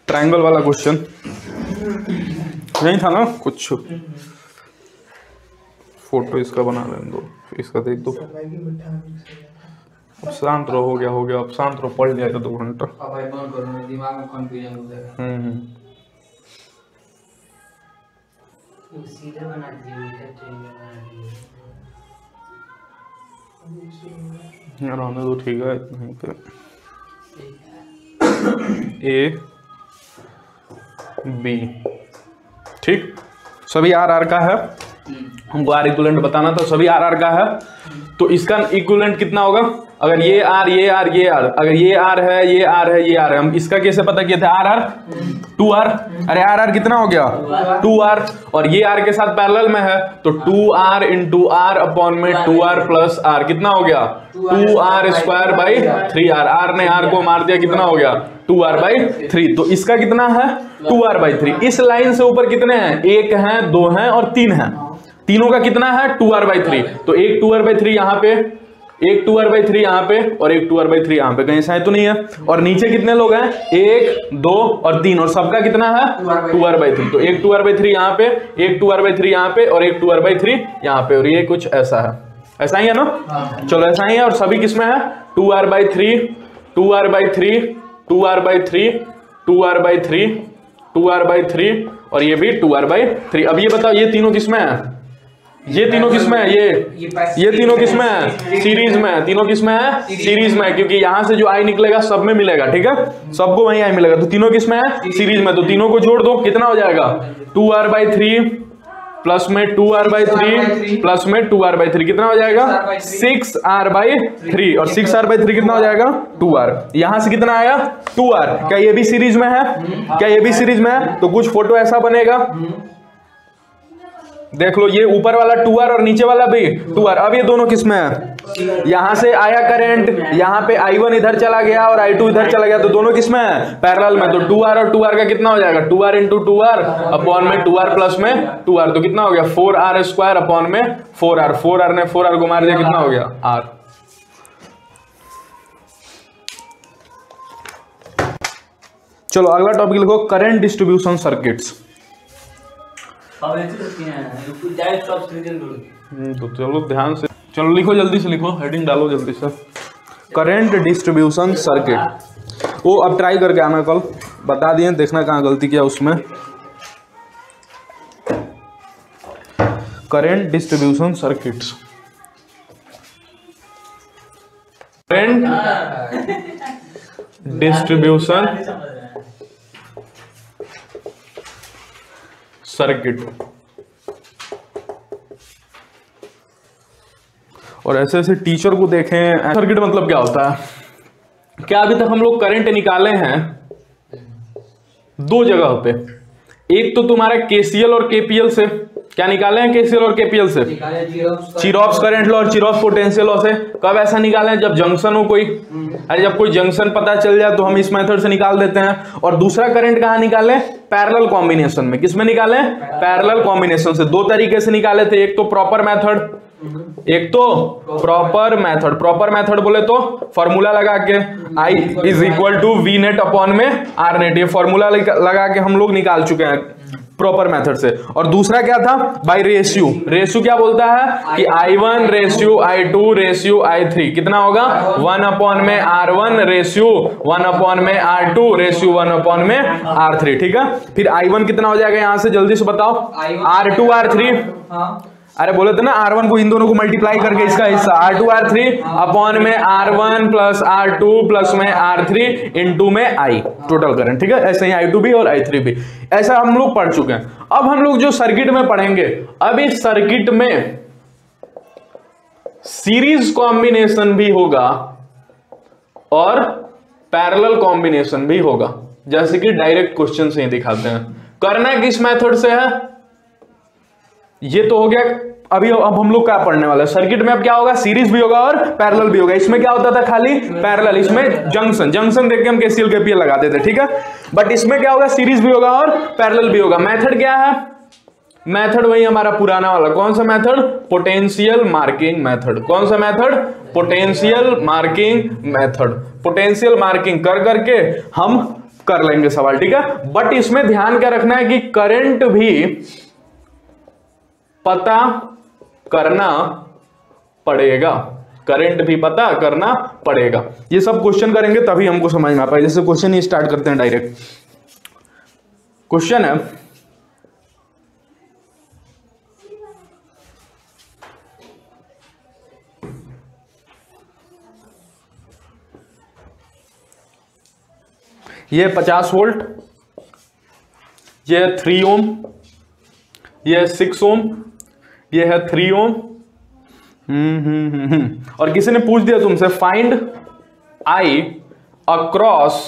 Triangle वाला question नहीं था ना कुछ। फोटो इसका बना लेने दो, इसका देख दो। अब शांत रहो, हो गया अब शांत रहो, पढ़ लिया 2 घंटा। दिमाग में कंफ्यूजन हो जाएगा। सीधे बना दीजिए, रहने दो, ठीक है इतना ही पे। ए बी, ठीक, सभी आर का है। हमको आर इक्विवेलेंट बताना था, सभी आर का है। तो इसका इक्विवेलेंट कितना होगा? अगर ये आर अगर ये आर है, ये आर है, ये आर है, हम इसका कैसे पता किए थे? Are 2r। अरे आर कितना हो गया? 2r। और ये आर के साथ पैरेलल में है तो 2r इंटू आर अपॉन में 2r प्लस आर कितना हो गया? 2r square by 3r। R ने आर को मार दिया, कितना हो गया? 2r by 3। तो इसका कितना है? 2r by 3। इस लाइन से ऊपर कितने हैं? 1 है, 2 है और 3 है। तीनों का कितना है? 2r by 3। तो एक 2r बाई 3 यहाँ पे, एक 2r बाई 3 यहाँ पे और एक 2r बाई 3 यहाँ पे। कहीं साइन तो नहीं है। और नीचे कितने लोग हैं? 1, 2 और 3 और सबका कितना है? 2r by 3। तो एक 2r बाई 3 यहाँ पे, एक 2r बाई 3 यहाँ पे और एक 2r बाई 3 यहाँ पे। और ये कुछ ऐसा है, ऐसा ही है ना? चलो ऐसा ही है। और सभी किसमें है? 2r by 3, 2r by 3, 2r by 3, 2r by 3, 2r by 3 और ये भी 2r बाई 3। अब ये बताओ ये तीनों किसमें है? ये तीनों किसमें है? ये तीनों किसमें है? सीरीज में है। तीनों किसमें है? सीरीज में है, क्योंकि यहां से जो आई निकलेगा सब में मिलेगा, ठीक है? सबको वही आई मिलेगा। तो तीनों किसमें है? सीरीज में। तो तीनों को जोड़ दो, कितना हो जाएगा? 2r बाई 3 प्लस में 2r बाई 3 प्लस में 2r बाई 3 कितना हो जाएगा? 6r by 3। और 6r बाई 3 कितना हो जाएगा? 2r। यहां से कितना आया? 2r। क्या ये भी सीरीज में है? क्या ये भी सीरीज में है? तो कुछ फोटो ऐसा बनेगा, देख लो, ये ऊपर वाला 2r और नीचे वाला भी 2r। अब ये दोनों किसमें है? यहां से आया करंट, यहां पे i1 इधर चला गया और i2 इधर चला गया, तो दोनों किसमें है? पैरेलल में। तो 2r और 2r का कितना हो जाएगा? 2r इंटू 2r अपॉन में 2r प्लस में 2r। तो कितना हो गया? 4r स्क्वायर अपॉन में 4r। 4r ने 4r को मार दिया, कितना हो गया? r। चलो अगला टॉपिक लिखो, करंट डिस्ट्रीब्यूशन सर्किट्स। तो चलो ध्यान से, चलो लिखो, जल्दी से लिखो, हेडिंग डालो जल्दी से। Current distribution circuit. वो अब ट्राई करके आना, कल बता दिए, देखना कहाँ गलती किया उसमें। Current distribution circuits, current distribution circuit. और ऐसे ऐसे टीचर को देखें, सर्किट मतलब क्या होता है? क्या अभी तक हम लोग करंट निकाले हैं 2 जगह पे। एक तो तुम्हारा केसीएल और केपीएल से। क्या निकाले हैं? केसीएल और केपीएल से। चिरॉप्स करंट लॉ और चिरॉप्स पोटेंशियल लॉ से। कब ऐसा निकाले हैं? जब जंक्शन हो कोई। अरे जब कोई जंक्शन पता चल जाए तो हम इस मेथड से निकाल देते हैं। और दूसरा करंट कहाँ निकाले? पैरेलल कॉम्बिनेशन में। किसमें निकाले? पैरेलल कॉम्बिनेशन से। 2 तरीके से निकाले थे, एक तो प्रॉपर मेथड, एक तो प्रॉपर मेथड। प्रॉपर मेथड बोले तो फॉर्मूला लगा के I is equal to V net upon में आर नेट, ये फॉर्मूला लगा के हम लोग निकाल चुके हैं प्रॉपर मेथड से। और दूसरा क्या था? Bye ratio. रेशियो क्या बोलता है कि I1 ratio I2 ratio I3 कितना होगा? 1 अपॉन में R1 रेशियो 1 अपॉन में R2 रेशियो 1 अपॉन में R3, ठीक है? फिर I1 कितना हो जाएगा यहां से, जल्दी से बताओ। R2 R3, अरे बोले थे ना R1 को इन दोनों को मल्टीप्लाई करके इसका हिस्सा R2 R3 अपॉन में R1 प्लस R2 प्लस में R3 इंटू में I टोटल करंट, ठीक है? ऐसे ही I2 भी और I3 भी, ऐसा हम लोग पढ़ चुके हैं। अब हम लोग जो सर्किट में पढ़ेंगे, अब इस सर्किट में सीरीज कॉम्बिनेशन भी होगा और पैरेलल कॉम्बिनेशन भी होगा, जैसे कि डायरेक्ट क्वेश्चन से ही दिखाते हैं। करना किस मेथड से है? ये तो हो गया। अभी अब हम लोग क्या पढ़ने वाले हैं? सर्किट में अब क्या होगा? सीरीज भी होगा और पैरेलल भी होगा। इसमें क्या होता था? खाली पैरेलल। इसमें जंक्शन देख के हम केसीएल केपीएल लगाते थे, ठीक है? बट इसमें क्या होगा? सीरीज भी होगा और पैरेलल भी होगा। मेथड क्या है? मेथड वही हमारा पुराना वाला। कौन सा मेथड? Potential marking method. कौन सा method? Potential marking method. Potential marking कर करके हम कर लेंगे सवाल, ठीक है। बट इसमें ध्यान क्या रखना है कि करंट भी पता करना पड़ेगा, करंट भी पता करना पड़ेगा। ये सब क्वेश्चन करेंगे तभी हमको समझ में आ पाए। जैसे क्वेश्चन ही स्टार्ट करते हैं डायरेक्ट। क्वेश्चन है, ये 50 वोल्ट, ये है 3 ओम, ये है 6 ओम, ये है 3 ओम। और किसी ने पूछ दिया तुमसे find I across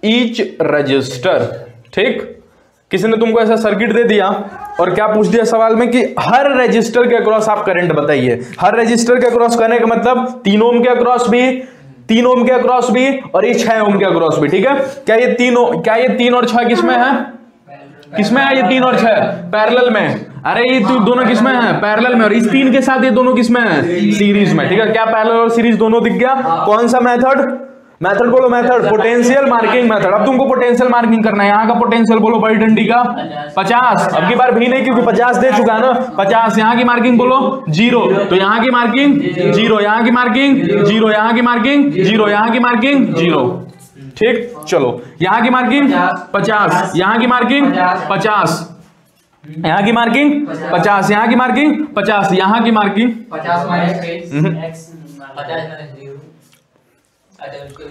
each register, ठीक। किसी ने तुमको ऐसा सर्किट दे दिया और क्या पूछ दिया सवाल में कि हर रजिस्टर के अक्रॉस आप करंट बताइए। हर रजिस्टर के अक्रॉस करने का मतलब 3 ओम के अक्रॉस भी, 3 ओम के अक्रॉस भी और ये 6 ओम के अक्रॉस भी, ठीक है। क्या ये 3 और 6 किसमें है? किसमें है ये 3 और 6? पैरेलल में। अरे ये दोनों किसमें है? पैरेलल में। और इस 3 के साथ ये दोनों किसमें है? सीरीज में, ठीक है। क्या पैरेलल और सीरीज दोनों दिख गया? कौन सा मेथड? मेथड बोलो, मेथड पोटेंशियल मार्किंग मेथड। अब तुमको पोटेंशियल मार्किंग करना है। यहाँ का पोटेंशियल बोलो बड़ी डंडी का 50। अब की बार भी नहीं क्योंकि 50 दे चुका है ना 50। यहाँ की मार्किंग बोलो 0, तो यहाँ की मार्किंग 0, यहाँ की मार्किंग 0, यहाँ की मार्किंग 0, यहाँ की मार्किंग 0, ठीक। चलो यहाँ की मार्किंग 50, यहाँ की मार्किंग 50, यहाँ की मार्किंग 50, यहाँ की मार्किंग 50, यहाँ की मार्किंग 50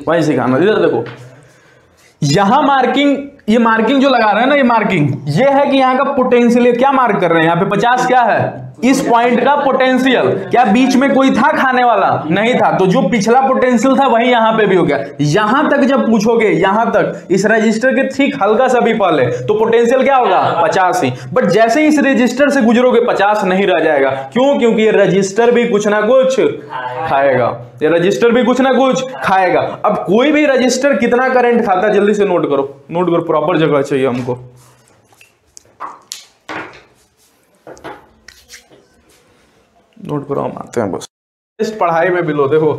वही सिखाना। इधर देखो, यहां मार्किंग, ये मार्किंग जो लगा रहे हैं ना, ये मार्किंग ये है कि यहाँ का पोटेंशियल। क्या मार्क कर रहे हैं यहाँ पे? 50 क्या है? इस पॉइंट का पोटेंशियल। क्या बीच में कोई था खाने वाला? नहीं था। तो जो पिछला पोटेंशियल था वही यहां पे भी हो गया। यहां तक जब पूछोगे, यहां तक इस रजिस्टर के ठीक हल्का सा भी पहले, तो पोटेंशियल क्या होगा? 50 ही। बट जैसे ही इस रजिस्टर से गुजरोगे 50 नहीं रह जाएगा। क्यों? क्योंकि ये रजिस्टर भी कुछ ना कुछ खाएगा, ये रजिस्टर भी कुछ ना कुछ खाएगा। अब कोई भी रजिस्टर कितना करंट खाता है जल्दी से नोट करो, नोट करो। प्रॉपर जगह चाहिए हमको। नोट करो, हम आते हैं बस। पढ़ाई में भी लो, देखो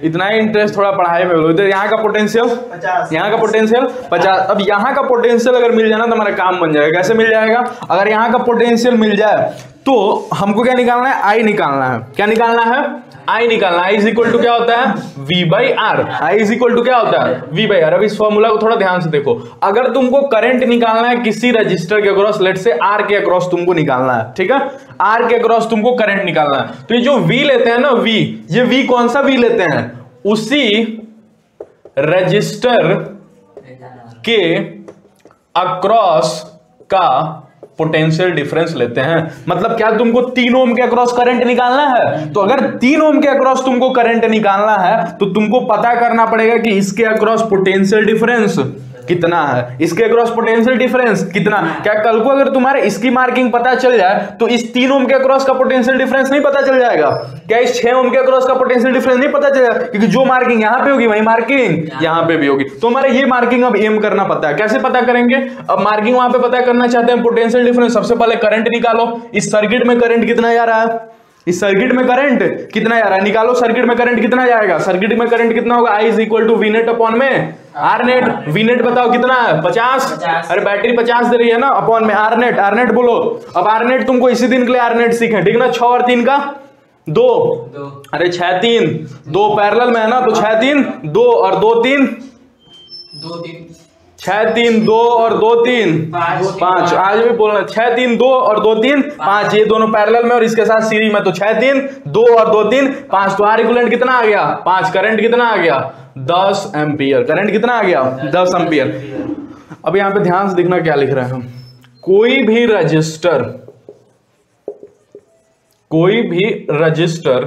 इतना ही इंटरेस्ट थोड़ा पढ़ाई में लो। इधर यहाँ का पोटेंशियल 50, यहाँ का पोटेंशियल 50। अब यहाँ का पोटेंशियल अगर मिल जाए ना तो हमारा काम बन जाएगा। कैसे मिल जाएगा? अगर यहाँ का पोटेंशियल मिल जाए तो हमको क्या निकालना है? आई निकालना है। क्या निकालना है? आई निकालना। आई इज इक्वल टू क्या होता है? V by R. I is equal to क्या होता है? V by R. अब इस फॉर्मूला को थोड़ा ध्यान से देखो। अगर तुमको करंट निकालना है किसी रजिस्टर के अक्रॉस, लेट से आर के अक्रॉस तुमको निकालना है, ठीक है। आर के अक्रॉस तुमको करंट निकालना है, तो ये जो वी लेते हैं ना, वी, ये वी कौन सा वी लेते हैं? उसी रजिस्टर के अक्रॉस का पोटेंशियल डिफरेंस लेते हैं। मतलब क्या तुमको 3 ओम के अक्रॉस करंट निकालना है? तो अगर 3 ओम के अक्रॉस तुमको करंट निकालना है तो तुमको पता करना पड़ेगा कि इसके अक्रॉस पोटेंशियल डिफरेंस कितना है, इसके अक्रॉस पोटेंशियल डिफरेंस कितना। क्या कल को अगर तुम्हारे इसकी मार्किंग पता चल जाए तो इस 3 ओम के अक्रॉस का पोटेंशियल डिफरेंस नहीं पता चल जाएगा? क्या इस 6 ओम के अक्रॉस का पोटेंशियल डिफरेंस नहीं पता चलेगा? क्योंकि जो मार्किंग यहां पे होगी वही मार्किंग यहां पे भी होगी। तो हमारे ये मार्किंग अब एम करना पता है। कैसे पता करेंगे? अब मार्किंग वहां पे पता करना चाहते हैं पोटेंशियल डिफरेंस। सबसे पहले करंट निकालो। इस सर्किट में करंट कितना जा रहा है? इस सर्किट में करंट कितना जा रहा है? निकालो सर्किट में करंट कितना जाएगा। सर्किट में करंट कितना होगा? I is equal to V net upon में आर नेट। वी नेट बताओ कितना है? 50। अरे बैटरी 50 दे रही है ना, अपॉन में आर नेट। आर नेट बोलो। अब आर नेट तुमको इसी दिन के लिए आर नेट सीखे, ठीक ना। 6 और 3 का 2। अरे 6 3 2 पैरेलल में है ना, तो 6 3 2 और 2 3 6 3 2 और 2 3 5। आज भी बोलना 6 3 2 और 2 3 5। ये दोनों पैरेलल में और इसके साथ सीरीज में, तो 6 3 2 और 2 3 5। तो आर इक्विवेलेंट कितना आ गया? 5। करंट कितना आ गया? 10 एम्पियर। करंट कितना आ गया? 10 एम्पियर। अब यहां पे ध्यान से देखना क्या लिख रहे हैं हम। कोई भी रजिस्टर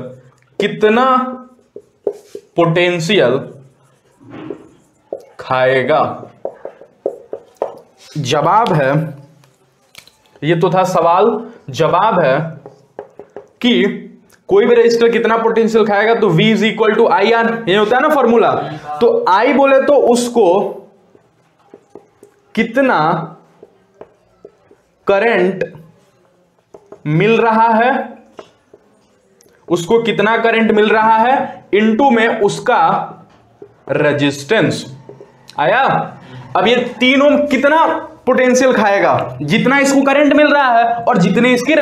कितना पोटेंशियल खाएगा? जवाब है, ये तो था सवाल, जवाब है कि कोई भी रजिस्टर कितना पोटेंशियल खाएगा तो V is equal to I R. ये होता है ना फॉर्मूला। तो I बोले तो उसको कितना करंट मिल रहा है, उसको कितना करंट मिल रहा है इनटू में उसका रेजिस्टेंस आया। अब ये 3 ओम कितना पोटेंशियल खाएगा? जितना इसको करंट मिल रहा है और जितनी इसकी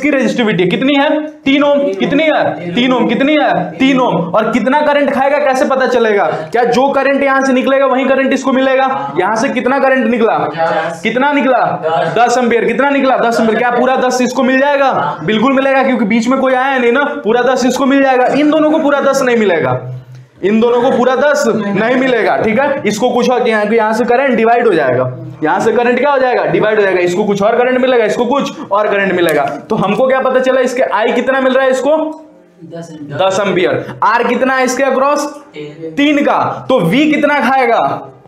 रेजिस्टिविटी कितनी है? 3 ओम। कितनी है? 3 ओम। कितनी है? 3 ओम। और कितना करंट खाएगा कैसे पता चलेगा? क्या जो करंट यहां से निकलेगा वही करंट इसको मिलेगा? यहां से कितना करंट निकला? कितना निकला? 10 एम्पियर। कितना निकला? 10 एम्पियर। क्या पूरा 10 इसको मिल जाएगा? बिल्कुल मिलेगा, क्योंकि बीच में कोई आया नहीं ना। पूरा 10 इसको मिल जाएगा। इन दोनों को पूरा 10 नहीं मिलेगा, इन दोनों को पूरा 10 नहीं मिलेगा। ठीक है, इसको कुछ और यहां से करंट डिवाइड हो जाएगा, यहां से करंट क्या हो जाएगा? डिवाइड हो जाएगा। इसको कुछ और करंट मिलेगा, इसको कुछ और करंट मिलेगा। तो हमको क्या पता चला? इसके आई कितना मिल रहा है इसको? 10 एम्पियर। आर कितना है इसके अक्रॉस? 3 का। तो वी कितना खाएगा?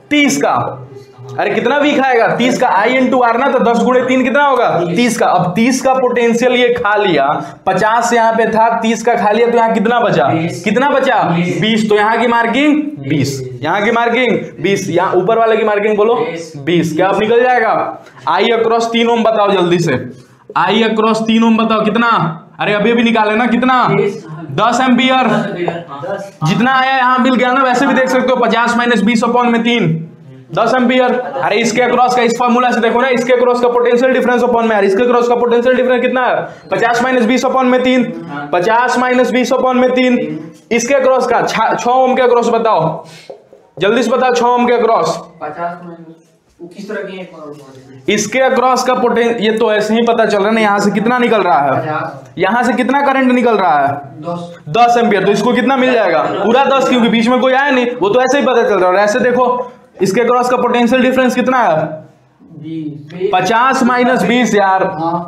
30 का। अरे कितना वी खाएगा? 30 का। आई इंटू आर ना, तो 10 गुणे 3 कितना होगा? 30 का। अब 30 का पोटेंशियल ये खा लिया, 50 यहाँ पे था, 30 का खा लिया, तो यहाँ कितना बचा? कितना बचा? 20। तो यहाँ की मार्किंग 20, यहाँ की मार्किंग 20, यहाँ ऊपर वाले की मार्किंग बोलो 20। क्या अब निकल जाएगा? आई अक्रॉस 3 ओम बताओ जल्दी से। आई अक्रॉस 3 ओम बताओ कितना? अरे अभी अभी निकाले ना, कितना? 10 एम्पियर। जितना आया यहाँ मिल गया ना। वैसे भी देख सकते हो 50 माइनस 20 अपॉन में 3, 10 एम्पियर। अरे इसके अक्रॉस का, इस फार्मूला से देखो ना, इसके अक्रॉस का पोटेंशियल डिफरेंस अपॉन में यार, इसके अक्रॉस का पोटेंशियल डिफरेंस कितना है? 50 माइनस 20 अपॉन में 3, 50 माइनस 20 अपॉन में 3। इसके अक्रॉस का 6 ओम के अक्रॉस बताओ जल्दी से, बताओ 6 ओम के अक्रॉस। 50 किस तरह की? इसके अक्रॉस का पोटेंशियल, ये तो ऐसे ही पता चल रहा है ना, यहां से कितना निकल रहा है? यहां से कितना करंट निकल रहा है? 10 एम्पियर। तो इसको कितना मिल जाएगा? पूरा 10, क्योंकि बीच में कोई आया नहीं, वो तो ऐसे ही पता चल रहा है। ऐसे देखो इसके क्रॉस का पोटेंशियल डिफरेंस कितना है? 50 माइनस 20 यार।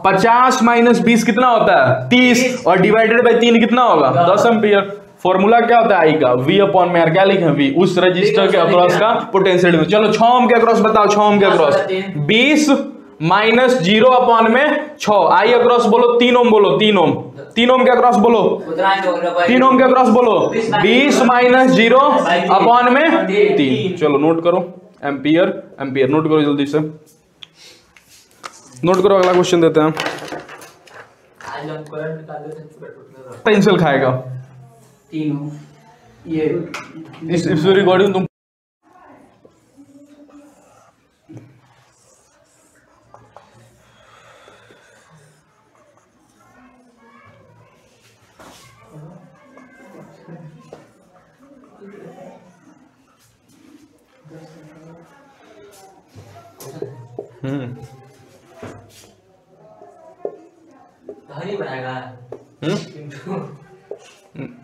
50 माइनस 20 कितना होता है? 30, और डिवाइडेड बाय 3 कितना होगा? 10 एम्पियर। फॉर्मूला क्या होता है आई का? V अपॉन में यार क्या लिखे? V, उस रजिस्टर के अक्रॉस का पोटेंशियल डिफरेंस। चलो 6 ओम के अक्रॉस बताओ, 6 ओम के अक्रॉस 20 माइनस 0 अपॉन में 6। आई अक्रॉस बोलो 3 ओम, बोलो 3 ओम। 3 ओम के अक्रॉस बोलो, 3 ओम के अक्रॉस बोलो 20 माइनस 0 अपॉन में 3। चलो नोट करो, एम्पियर एम्पियर नोट करो जल्दी से, नोट करो। अगला क्वेश्चन देते हैं। पोटेंशियल खाएगा 3 ओम। ये इस रिकॉर्डिंग तुम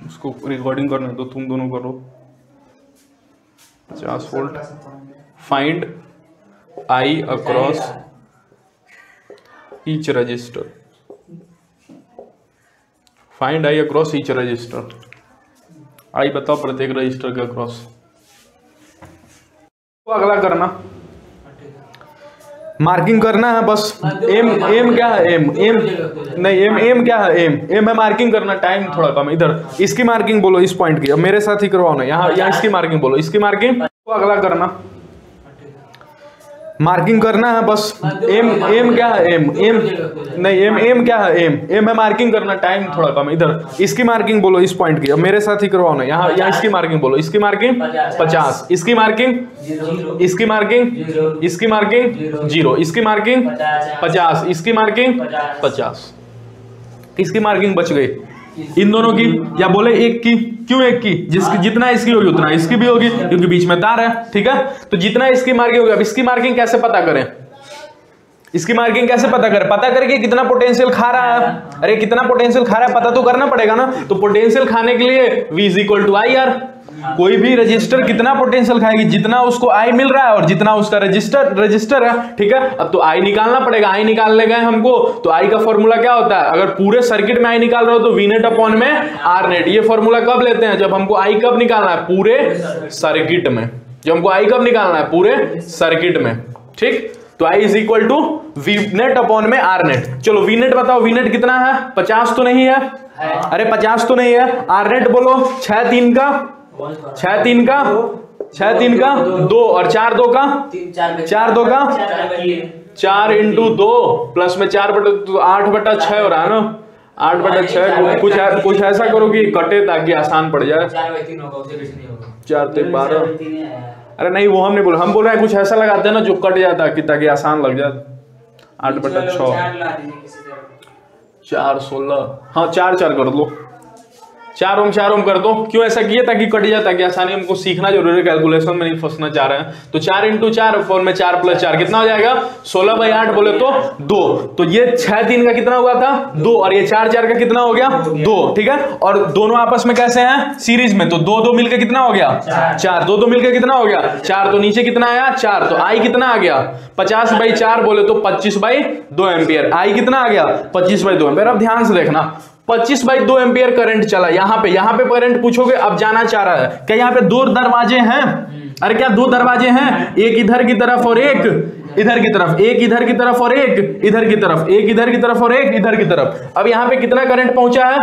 उसको रिकॉर्डिंग करना है तो तुम दोनों करो। 50 volt. Find I across each resistor. Find I across each resistor. I बताओ प्रत्येक रजिस्टर के अक्रॉस। तो अगला करना, मार्किंग करना है बस। एम क्या है? एम नहीं, एम क्या है? एम है मार्किंग करना। टाइम थोड़ा कम। इधर इसकी मार्किंग बोलो, इस पॉइंट की। अब मेरे साथ ही करवाओ ना, यहाँ इसकी मार्किंग बोलो, इसकी मार्किंग। तो अगला करना, मार्किंग करना है बस। एम क्या है? एम नहीं, एम क्या है? एम है मार्किंग करना। टाइम थोड़ा कम। इधर इसकी मार्किंग बोलो, इस पॉइंट की। अब मेरे साथ ही करवाओ ना, यहाँ इसकी मार्किंग बोलो, इसकी मार्किंग 50, इसकी मार्किंग, इसकी मार्किंग, इसकी मार्किंग 0, इसकी मार्किंग 50, इसकी मार्किंग 50, इसकी मार्किंग बच गई इन दोनों की, या बोले एक की। क्यों एक की? जिसकी जितना इसकी होगी उतना इसकी भी होगी, क्योंकि बीच में तार है। ठीक है, तो जितना इसकी मार्किंग होगी। अब इसकी मार्किंग कैसे पता करें? इसकी मार्किंग कैसे पता करें? पता करके कितना पोटेंशियल खा रहा है। अरे कितना पोटेंशियल खा रहा है पता तो करना पड़ेगा ना। तो पोटेंशियल खाने के लिए V is equal to I R. कोई भी रजिस्टर कितना पोटेंशियल खाएगी? जितना उसको आई मिल रहा है और जितना उसका रजिस्टर है। ठीक है, अब तो आई निकालना पड़ेगा। आई निकालने गए हमको, तो आई का फॉर्मूला क्या होता है? अगर पूरे सर्किट में आई निकाल रहे हो तो वी नेट अपॉन में आर नेट। ये फॉर्मूला कब लेते हैं? जब हमको आई कब निकालना है? पूरे सर्किट में। जब हमको आई कब निकालना है? पूरे सर्किट में। ठीक, तो I is equal to V net upon में आर नेट। चलो वी नेट बताओ, वी नेट कितना है? 50 तो नहीं है? अरे 50 तो नहीं है। आर नेट बोलो, 6 3 का 6 3 का 6 3 का 2 और 4 2 का 4 2 का 4 इंटू 2 प्लस में 4 बटा 8 बटा 6 हो रहा है ना। 8/6 कुछ ऐसा करो कि कटे ताकि आसान पड़ जाए। 4/3 होगा, उससे बेसी नहीं होगा। 4 3 12। अरे नहीं वो हम नहीं बोल, हम बोल रहे हैं कुछ ऐसा लगाते हैं ना जो कट जाता है ताकि आसान लग जाए। 8/6 4 16, हाँ 4 4 कर लो, 4 ओम कर दो। क्यों ऐसा किए? ताकि कट जाए, ताकि आसानी, हमको सीखना जरूरी है, कैलकुलेशन में नहीं फंसना चाह रहे हैं। तो 4 × 4 4 + 4 कितना हो जाएगा? 16/8 बोले तो 2। तो ये 6 3 का कितना हुआ था? 2, और ये 4 4 का कितना हो गया? 2, ठीक है। और दोनों आपस में कैसे हैं? सीरीज में, तो 2 2 मिलकर कितना हो गया? 4। 2 2 मिलकर कितना हो गया? 4। तो नीचे कितना आया? 4। तो आई कितना आ गया? 50/4 बोले तो 25/2 एम्पियर। आई कितना आ गया? 25/2 एम्पियर। अब ध्यान से देखना, 25/2 एम्पियर करंट चला यहाँ पे करंट पूछोगे। अब जाना चाह रहा है क्या यहाँ पे 2 दरवाजे हैं? अरे क्या 2 दरवाजे हैं? एक इधर की तरफ और एक इधर की तरफ, एक इधर की तरफ और एक इधर की तरफ, एक इधर की तरफ और एक इधर की तरफ। अब यहाँ पे कितना करंट पहुंचा है?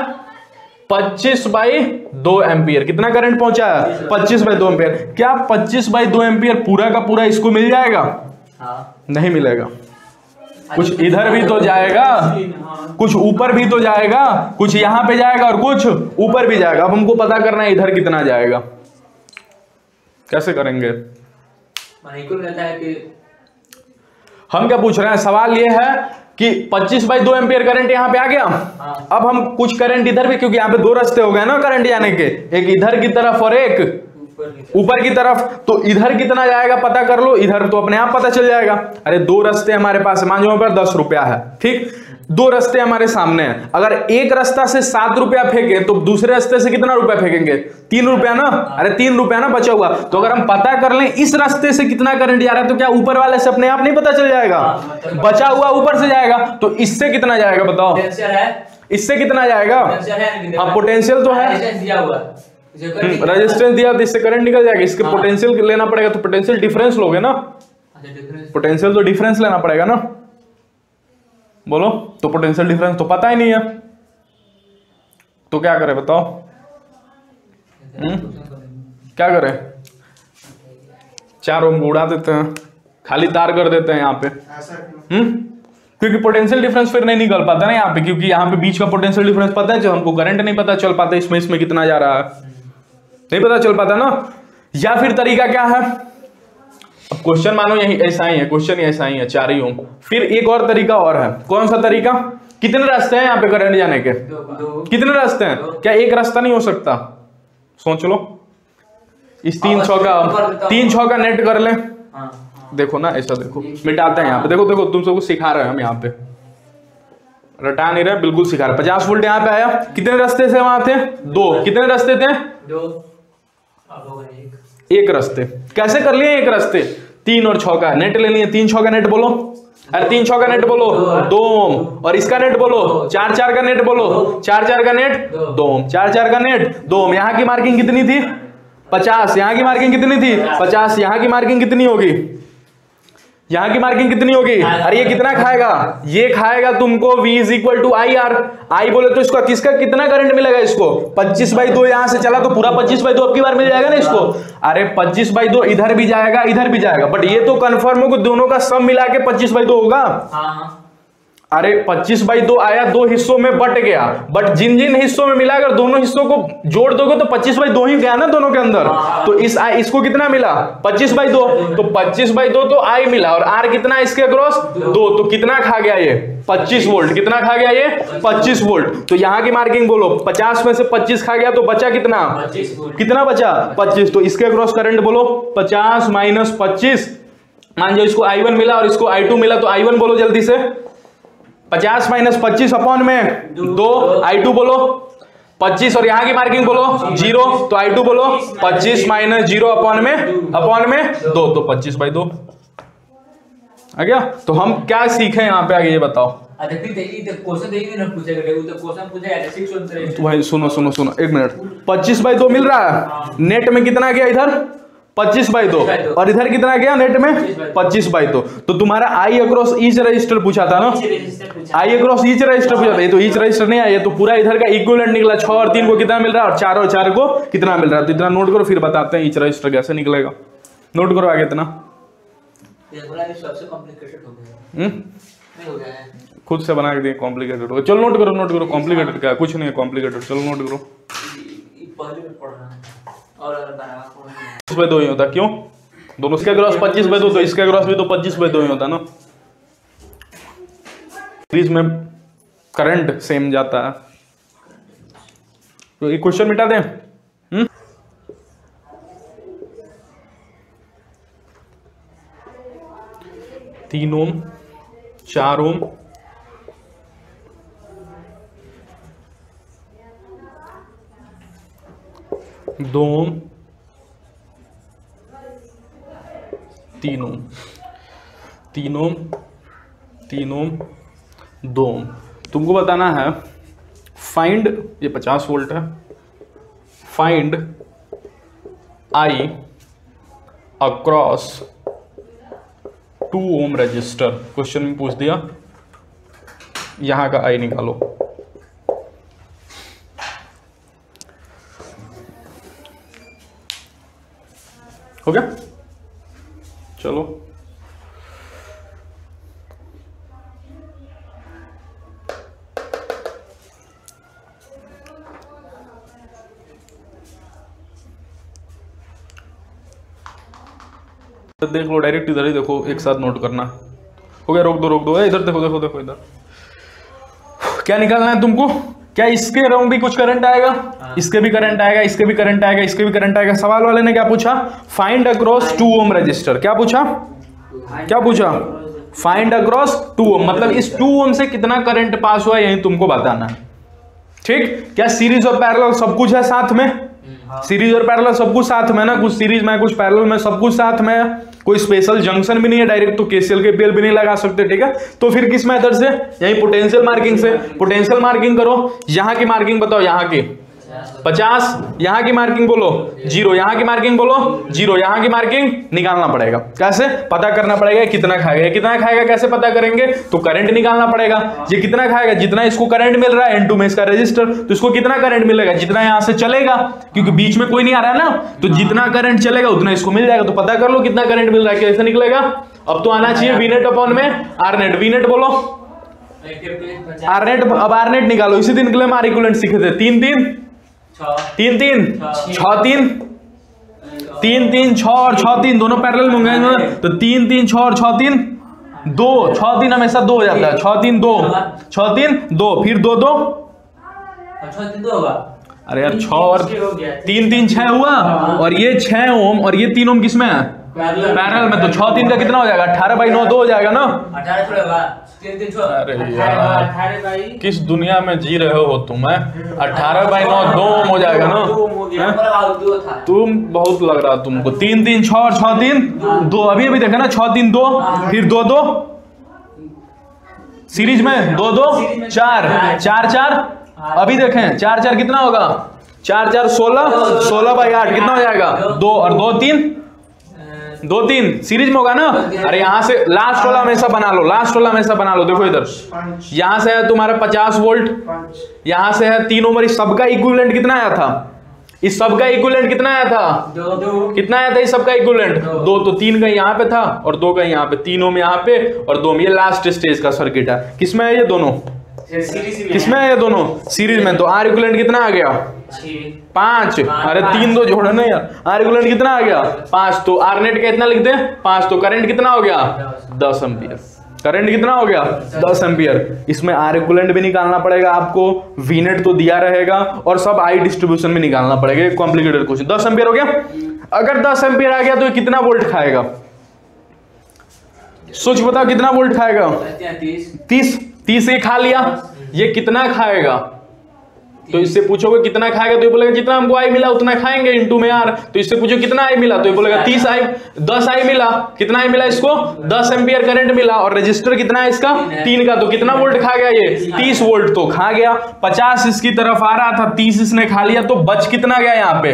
25/2 एम्पियर। कितना करंट पहुंचा है? 25/2 एम्पियर। क्या 25/2 एम्पियर पूरा का पूरा इसको मिल जाएगा? नहीं मिलेगा। कुछ इधर भी तो जाएगा, कुछ ऊपर भी तो जाएगा, कुछ यहां पे जाएगा और कुछ ऊपर भी जाएगा। अब हमको पता करना है इधर कितना जाएगा, कैसे करेंगे? रहता है कि हम क्या पूछ रहे हैं, सवाल ये है कि 25/2 एम्पियर करंट यहाँ पे आ गया। अब हम कुछ करंट इधर भी, क्योंकि यहाँ पे 2 रास्ते हो गए ना करंट जाने के, एक इधर की तरफ और एक ऊपर की तरफ। तो इधर कितना जाएगा पता कर लो, इधर तो अपने आप पता चल जाएगा। अरे 2 रास्ते हमारे पास, मान लो पर 10 रुपया है, ठीक। 2 रास्ते हमारे सामने हैं। अगर एक रास्ता से 7 रुपया फेंके तो दूसरे रास्ते से कितना रुपया फेंकेंगे? 3 रुपया ना। अरे 3 रुपया ना बचा हुआ। तो अगर हम पता कर लें इस रास्ते से कितना करंट जा रहा है, तो क्या ऊपर वाले से अपने आप नहीं पता चल जाएगा? बचा हुआ ऊपर से जाएगा। तो इससे कितना जाएगा बताओ? इससे कितना जाएगा? हाँ पोटेंशियल तो है, रेजिस्टेंस दिया तो इससे करंट निकल जाएगा। इसके पोटेंशियल लेना पड़ेगा, तो पोटेंशियल डिफरेंस लोगे ना। पोटेंशियल तो डिफरेंस लेना पड़ेगा ना, बोलो। तो पोटेंशियल डिफरेंस तो पता ही नहीं है, तो क्या करें बताओ? क्या करें? 4 ओम उड़ा देते हैं, खाली तार कर देते हैं यहाँ पे। क्योंकि पोटेंशियल डिफरेंस फिर नहीं निकल पाता ना यहाँ पे, क्योंकि यहाँ पे बीच का पोटेंशियल डिफरेंस पता है, जो हमको करंट नहीं पता चल पाता इसमें कितना जा रहा है, नहीं पता चल पाता ना। या फिर तरीका क्या है? अब क्वेश्चन मानो यही ऐसा ही है, क्वेश्चन ऐसा ही है 4 ही ओम। फिर एक और तरीका और है। कौन सा तरीका? कितने रास्ते हैं यहाँ पे करंट जाने के? कितने रास्ते हैं? क्या एक रास्ता नहीं हो सकता? सोच लो। इस 3 6 का नेट कर ले। देखो ना, ऐसा देखो, मिटाते हैं यहाँ पे। देखो देखो, तुम सबको सिखा रहे हैं हम यहाँ पे, रटा नहीं रहे, बिल्कुल सिखा रहे। 50 वोल्ट यहाँ पे आया। कितने रास्ते से वहां थे? 2। कितने रास्ते थे? 2। एक रास्ते। कैसे कर लिए एक रास्ते? 3 और 6 का नेट ले लिए। 3 6 का नेट बोलो। अरे 3 6 का नेट बोलो 2 ओम। और इसका नेट बोलो 4 4 का नेट बोलो 4 4 का नेट 2 ओम। 4 4 का नेट 2 ओम। यहाँ की मार्किंग कितनी थी? 50। यहाँ की मार्किंग कितनी थी? 50। यहाँ की मार्किंग कितनी होगी? यहाँ की मार्किंग कितनी होगी? अरे ये कितना खाएगा? ये खाएगा तुमको V = IR। आई बोले तो इसको किसका कितना करंट मिलेगा? इसको 25/2 यहाँ से चला तो पूरा 25/2 अब की बार मिल जाएगा ना इसको। अरे 25/2 इधर भी जाएगा इधर भी जाएगा, बट ये तो कंफर्म हो कि दोनों का सम मिला के 25/2 होगा। अरे 25/2 आया, 2 हिस्सों में बट गया, बट जिन जिन हिस्सों में मिला अगर दोनों हिस्सों को जोड़ दोगे तो 25/2 ही गया ना दोनों के अंदर। तो इसको कितना मिला? 25/2। तो 25/2 तो आई मिला, और आर कितना इसके अक्रॉस? 2। तो कितना खा गया ये? 25 वोल्ट। कितना खा गया ये? 25 वोल्ट। तो यहाँ की मार्किंग बोलो, 50 में से 25 खा गया तो बचा कितना? कितना बचा? 25। तो इसके अक्रॉस करंट बोलो 50 - 25। मान लो इसको I1 मिला और इसको I2 मिला, तो I1 बोलो जल्दी से। 50 - 25 अपॉन में 2। I2 बोलो 25, और यहाँ की मार्किंग बोलो 0। तो I2 बोलो 25 - 0 अपॉन में 2। तो 25/2 आ गया। तो हम क्या सीखे यहाँ पे आगे ये बताओ? भाई सुनो 1 मिनट। 25/2 मिल रहा है, नेट में कितना गया इधर? 25/2, और इधर कितना गया नेट में? 25/2। तो तुम्हारा आई अक्रॉस ईच रजिस्टर पूछा था ना, आई अक्रॉस ईच रजिस्टर पूछा था। ये तो ईच रजिस्टर नहीं आया, तो पूरा इधर का इक्विवेलेंट निकला। 6 और 3 को कितना मिल रहा है, और 4 और 4 को कितना मिल रहा है। तो इतना नोट करो, फिर बताते हैं ईच रजिस्टर कैसे निकलेगा। नोट करो आगे इतना। खुद से बना के दिए कॉम्प्लिकेटेड हो गया। चलो नोट करो कॉम्प्लिकेटेड क्या है, कुछ नहीं है कॉम्प्लिकेटेड। चलो नोट करो। पहले में पढ़ना है और बनाना है। 25/2 ही होता, क्यों? दोनों इसका क्रॉस 25/2 तो इसका क्रॉस भी तो 25/2 ही होता ना। सीरीज में करंट सेम जाता है। तो ये क्वेश्चन मिटा दें। 3 ओम, 4 ओम, 2 ओम, 3 ओम, 3 ओम, 3 ओम, 2 ओम। तुमको बताना है फाइंड, ये 50 वोल्ट है, find I across 2 ohm resistor. Question में पूछ दिया, यहां का आई निकालो। हो गया? चलो देख लो, डायरेक्ट इधर ही देखो, एक साथ नोट करना। हो गया? रोक दो, इधर देखो इधर। क्या निकालना है तुमको? क्या इसके अराउंड भी कुछ करंट आएगा? इसके भी करंट आएगा, इसके भी करंट आएगा, इसके भी करंट आएगा। सवाल वाले ने क्या पूछा? Find across 2 ohm register. क्या पूछा? फाइंड अक्रॉस 2 ओम, मतलब इस 2 ओम से कितना करंट पास हुआ यही तुमको बताना है। ठीक? क्या सीरीज और पैरेलल सब कुछ है साथ में? सीरीज और पैरेलल सब कुछ साथ में ना, कुछ सीरीज में कुछ पैरेलल में, सब कुछ साथ में है। कोई स्पेशल जंक्शन भी नहीं है, डायरेक्ट तो केसीएल के पीएल भी नहीं लगा सकते। ठीक है, तो फिर किस मेथड से? यही पोटेंशियल मार्किंग से। पोटेंशियल मार्किंग करो। यहां की मार्किंग बताओ, यहां की 50, यहां की मार्किंग बोलो 0, यहां की मार्किंग बोलो 0, यहां की मार्किंग निकालना पड़ेगा। कैसे पता करना पड़ेगा? कितना खाएगा, कितना खाएगा, कैसे पता करेंगे? तो करंट निकालना पड़ेगा। ये कितना खाएगा? जितना इसको करंट मिल रहा है N2 में इसका रेजिस्टर, तो इसको कितना करंट मिलेगा? जितना यहां से चलेगा, क्योंकि बीच में कोई नहीं आ रहा है ना, तो जितना करंट चलेगा उतना इसको मिल जाएगा। तो पता कर लो कितना करंट मिल रहा है, कैसे निकलेगा? अब तो आना चाहिए Vnet अपॉन में Rnet। Vnet बोलो, Rnet। अब Rnet निकालो। इसी दिन के लिए हमारे इक्विवेलेंट सीखे थे। 3 3 6 3 3 3 6 और 6 3 दोनों पैरेलल में होंगे, तो 3 3 6 और 6 3 2, 6 3 हमेशा 2 हो जाता है। 6 3 2, 6 3 2, फिर 2 2, 6 3 2 होगा। अरे यार 6 और 3 3 6 हुआ, और ये 6 ओम और ये 3 ओम किसमें है? पैरेलल में। तो 6 3 का कितना हो जाएगा? 18/9 2 हो जाएगा ना। 18 छोड़ेगा 3 3 छोड़। अरे यार 18 किस दुनिया में जी रहे हो तुम? 18/9 2 ओम हो जाएगा ना। तुम बहुत लग रहा तुमको। 3 3 6 और 6 3 2, अभी देखा ना, 6 3 2, फिर 2 2 सीरीज में 2 2 4 4 4, अभी देखें 4 4 कितना होगा? 4 4 16, 16/8 कितना हो जाएगा? 2 और 2 3 2 3 सीरीज में होगा ना। अरे यहां से लास्ट वाला हमेशा बना लो, लास्ट वाला हमेशा बना लो। देखो इधर, यहां से है तुम्हारा 50 वोल्ट, यहां से है 3 ओम। इस सबका इक्विवेलेंट कितना आया था? इस सबका इक्विवेलेंट कितना आया था? 2 कितना आया था इस सबका इक्विवेलेंट? 2। तो 3 का यहाँ पे था और 2 का यहाँ पे। 3 ओम यहाँ पे और 2 ओम। ये लास्ट स्टेज का सर्किट है। किसमें है ये दोनों? किसमें है ये दोनों? सीरीज में। तो आर इक्विवेलेंट कितना आ गया? 5। अरे 3 2 जोड़ो ना यार। आर इक्विवेलेंट कितना आ गया? 5। तो Rnet का इतना लिख दे 5। तो करंट कितना हो गया? 10 एम्पियर। करंट कितना हो गया? 10 एम्पियर। इसमें आर इक्विवेलेंट भी निकालना पड़ेगा आपको, Vnet तो दिया रहेगा, और सब आई डिस्ट्रीब्यूशन भी निकालना पड़ेगा। Complicated question. 10 एम्पियर हो गया। अगर 10 एम्पियर आ गया तो कितना वोल्ट खाएगा? सोच बताओ कितना वोल्ट खाएगा? 30 30 ये खा लिया, ये कितना खाएगा? तो इससे पूछोगे कितना खाएगा, तो ये बोलेगा जितना हमको आई मिला उतना खाएंगे इनटू में आर। तो इससे पूछो कितना आई मिला, तो ये बोलेगा 30 आई 10 आई मिला। कितना आई मिला इसको? 10 एम्पियर करंट मिला। और रजिस्टर कितना है इसका? 3 का। तो कितना वोल्ट खा गया ये? 30 वोल्ट तो खा गया। 50 इसकी तरफ आ रहा था, 30 इसने खा लिया, तो बच कितना गया यहाँ पे?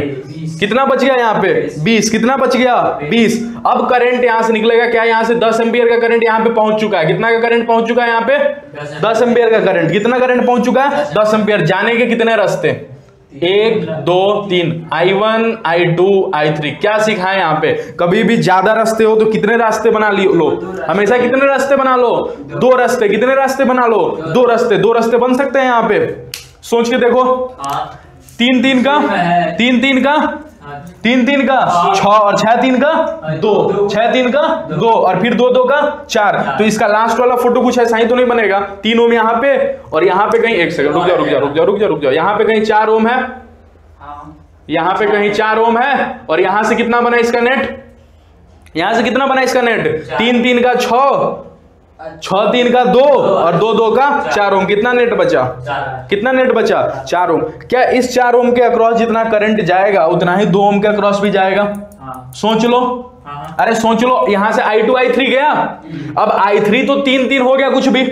कितना बच गया यहाँ पे? 20। कितना बच गया? 20। अब करंट यहां से निकलेगा क्या? यहां से 10 एम्पियर का करंट यहां पे पहुंच चुका है। कितना का करंट पहुंच चुका है यहाँ पे? 10 एम्पियर का करंट। कितना करंट पहुंच चुका है? 10 एम्पियर। जाने के कितने रास्ते? 1 2 3 I1 I2 I3। क्या सीखा है यहाँ पे? कभी भी ज्यादा रास्ते हो तो कितने रास्ते बना लो, हमेशा कितने रास्ते बना लो? 2 रास्ते। कितने रास्ते बना लो? 2 रास्ते। 2 रास्ते बन सकते हैं यहाँ पे, सोच के देखो। 3 3 का 3 3 का 3 3 का 6 और 6 3 का 2, 6 3 का 2 और फिर 2 2 का 4। तो इसका लास्ट वाला फोटो कुछ ऐसा ही तो नहीं बनेगा। 3 ओम यहाँ पे और यहाँ पे कहीं, एक सेकंड रुक जाओ रुक जाओ रुक जाओ रुक जाओ रुक जाओ, यहाँ पे कहीं 4 ओम है, यहाँ पे कहीं 4 ओम है और यहाँ से कितना बना इसका नेट? यहाँ से कितना बना इसका नेट? 3 3 का 6, 6 3 का 2 और 2 2 का 4 ओम। कितना नेट बचा? कितना नेट बचा? 4 ओम। क्या इस 4 ओम के अक्रॉस जितना करंट जाएगा उतना ही 2 ओम के अक्रॉस भी जाएगा? सोच लो, अरे सोच लो। यहां से I2 I3 गया, अब I3 तो 3 3 हो गया कुछ भी,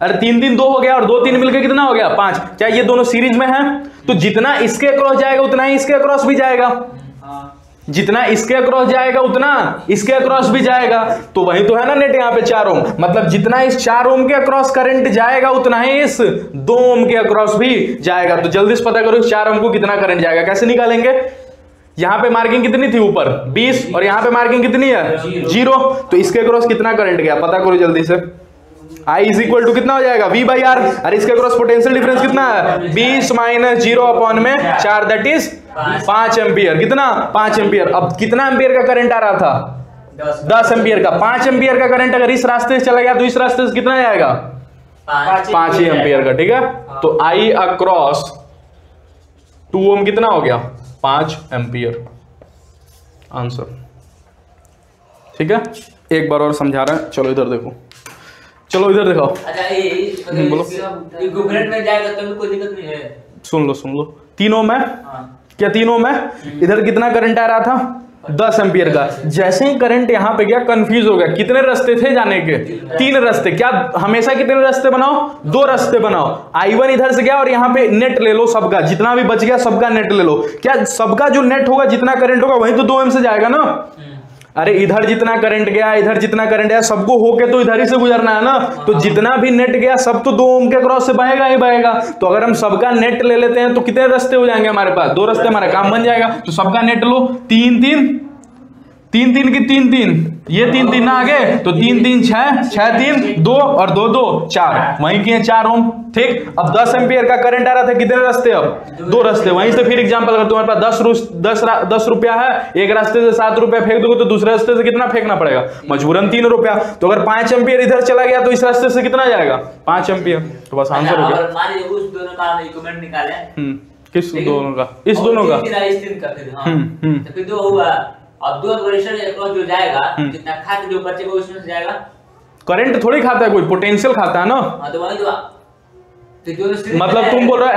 अरे 3 3 2 हो गया और 2 3 मिलकर कितना हो गया? 5। क्या ये दोनों सीरीज में हैं? तो जितना इसके अक्रॉस जाएगा उतना ही इसके अक्रॉस भी जाएगा, जितना इसके अक्रॉस जाएगा उतना इसके अक्रॉस भी जाएगा। तो वही तो है ना नेट यहाँ पे 4 ओम। मतलब जितना इस 4 ओम के अक्रॉस करंट जाएगा उतना ही इस 2 ओम के अक्रॉस भी जाएगा। तो जल्दी से पता करो इस 4 ओम को कितना करंट जाएगा। कैसे निकालेंगे? यहाँ पे मार्किंग कितनी थी ऊपर? 20 और यहाँ पे मार्किंग कितनी है? 0। तो इसके अक्रॉस कितना करंट गया पता करो जल्दी से। I इज इक्वल टू कितना हो जाएगा? V by R। अरे इसके अक्रॉस पोटेंशियल डिफरेंस कितना है? 20 माइनस 0 अपॉन में 4, दैट इज 5 एम्पियर। कितना? 5 एम्पियर। अब कितना एम्पियर का करंट आ रहा था? 10 एम्पियर का। 5 एम्पियर का करंट अगर इस रास्ते से चला गया तो इस रास्ते से कितना जाएगा? 5 ही एम्पियर का। ठीक है, तो I अक्रॉस 2 ओम कितना हो गया? 5 एम्पियर। आंसर। ठीक है, एक बार और समझा रहा है। चलो इधर देखो, चलो इधर दिखाओ। अच्छा ये बोलो, ये इक्विवेलेंट में जाएगा तो कोई दिक्कत नहीं है। सुन लो 3 ओम है। क्या 3 ओम है? इधर कितना करंट आ रहा था? 10 एम्पियर का। जैसे ही करंट यहाँ पे गया कंफ्यूज हो गया। कितने रास्ते थे जाने के? 3 रास्ते। क्या हमेशा कितने रास्ते बनाओ? 2 रास्ते बनाओ। I1 इधर से गया और यहाँ पे नेट ले लो सबका, जितना भी बच गया सबका नेट ले लो। क्या सबका जो नेट होगा, जितना करंट होगा वही तो 2 ओम से जाएगा ना। अरे इधर जितना करंट गया, इधर जितना करंट गया, सबको होके तो इधर ही से गुजरना है ना। तो जितना भी नेट गया सब तो 2 ओम के क्रॉस से बहेगा ही बहेगा। तो अगर हम सबका नेट ले लेते हैं तो कितने रास्ते हो जाएंगे हमारे पास? 2 रास्ते, हमारा काम बन जाएगा। तो सबका नेट लो। 3 3 3 3 की 3 3, ये 3 3 ना आगे, तो 3 3 6, 6 3 2 और 2 2 4, वहीं की है 4 ओम। ठीक, अब 10 एम्पियर का करंट आ रहा था, कितने रास्ते? अब 2 रास्ते। वहीं से फिर एग्जांपल, अगर तुम्हारे पास 10 रुपया है, एक रास्ते से 7 रुपया फेंक दोगे तो दूसरे रास्ते से कितना फेंकना पड़ेगा? मजबूरन 3 रुपया। तो अगर 5 एम्पियर इधर चला गया तो इस रास्ते से कितना जाएगा? 5 एम्पियर। तो बस आंसर हो गया। मान लीजिए उस दोनों का इक्विवेलेंट निकालें। किस दोनों का? इस दोनों का। तो फिर 2 हुआ। अब 2 रेजिस्टर अक्रॉस जो जाएगा, जितना खा के जो बचेगा उसमें से जाएगा। करंट थोड़ी खाता है कोई, पोटेंशियल खाता है ना। हां, तो वही तो मतलब तुम बोल रहे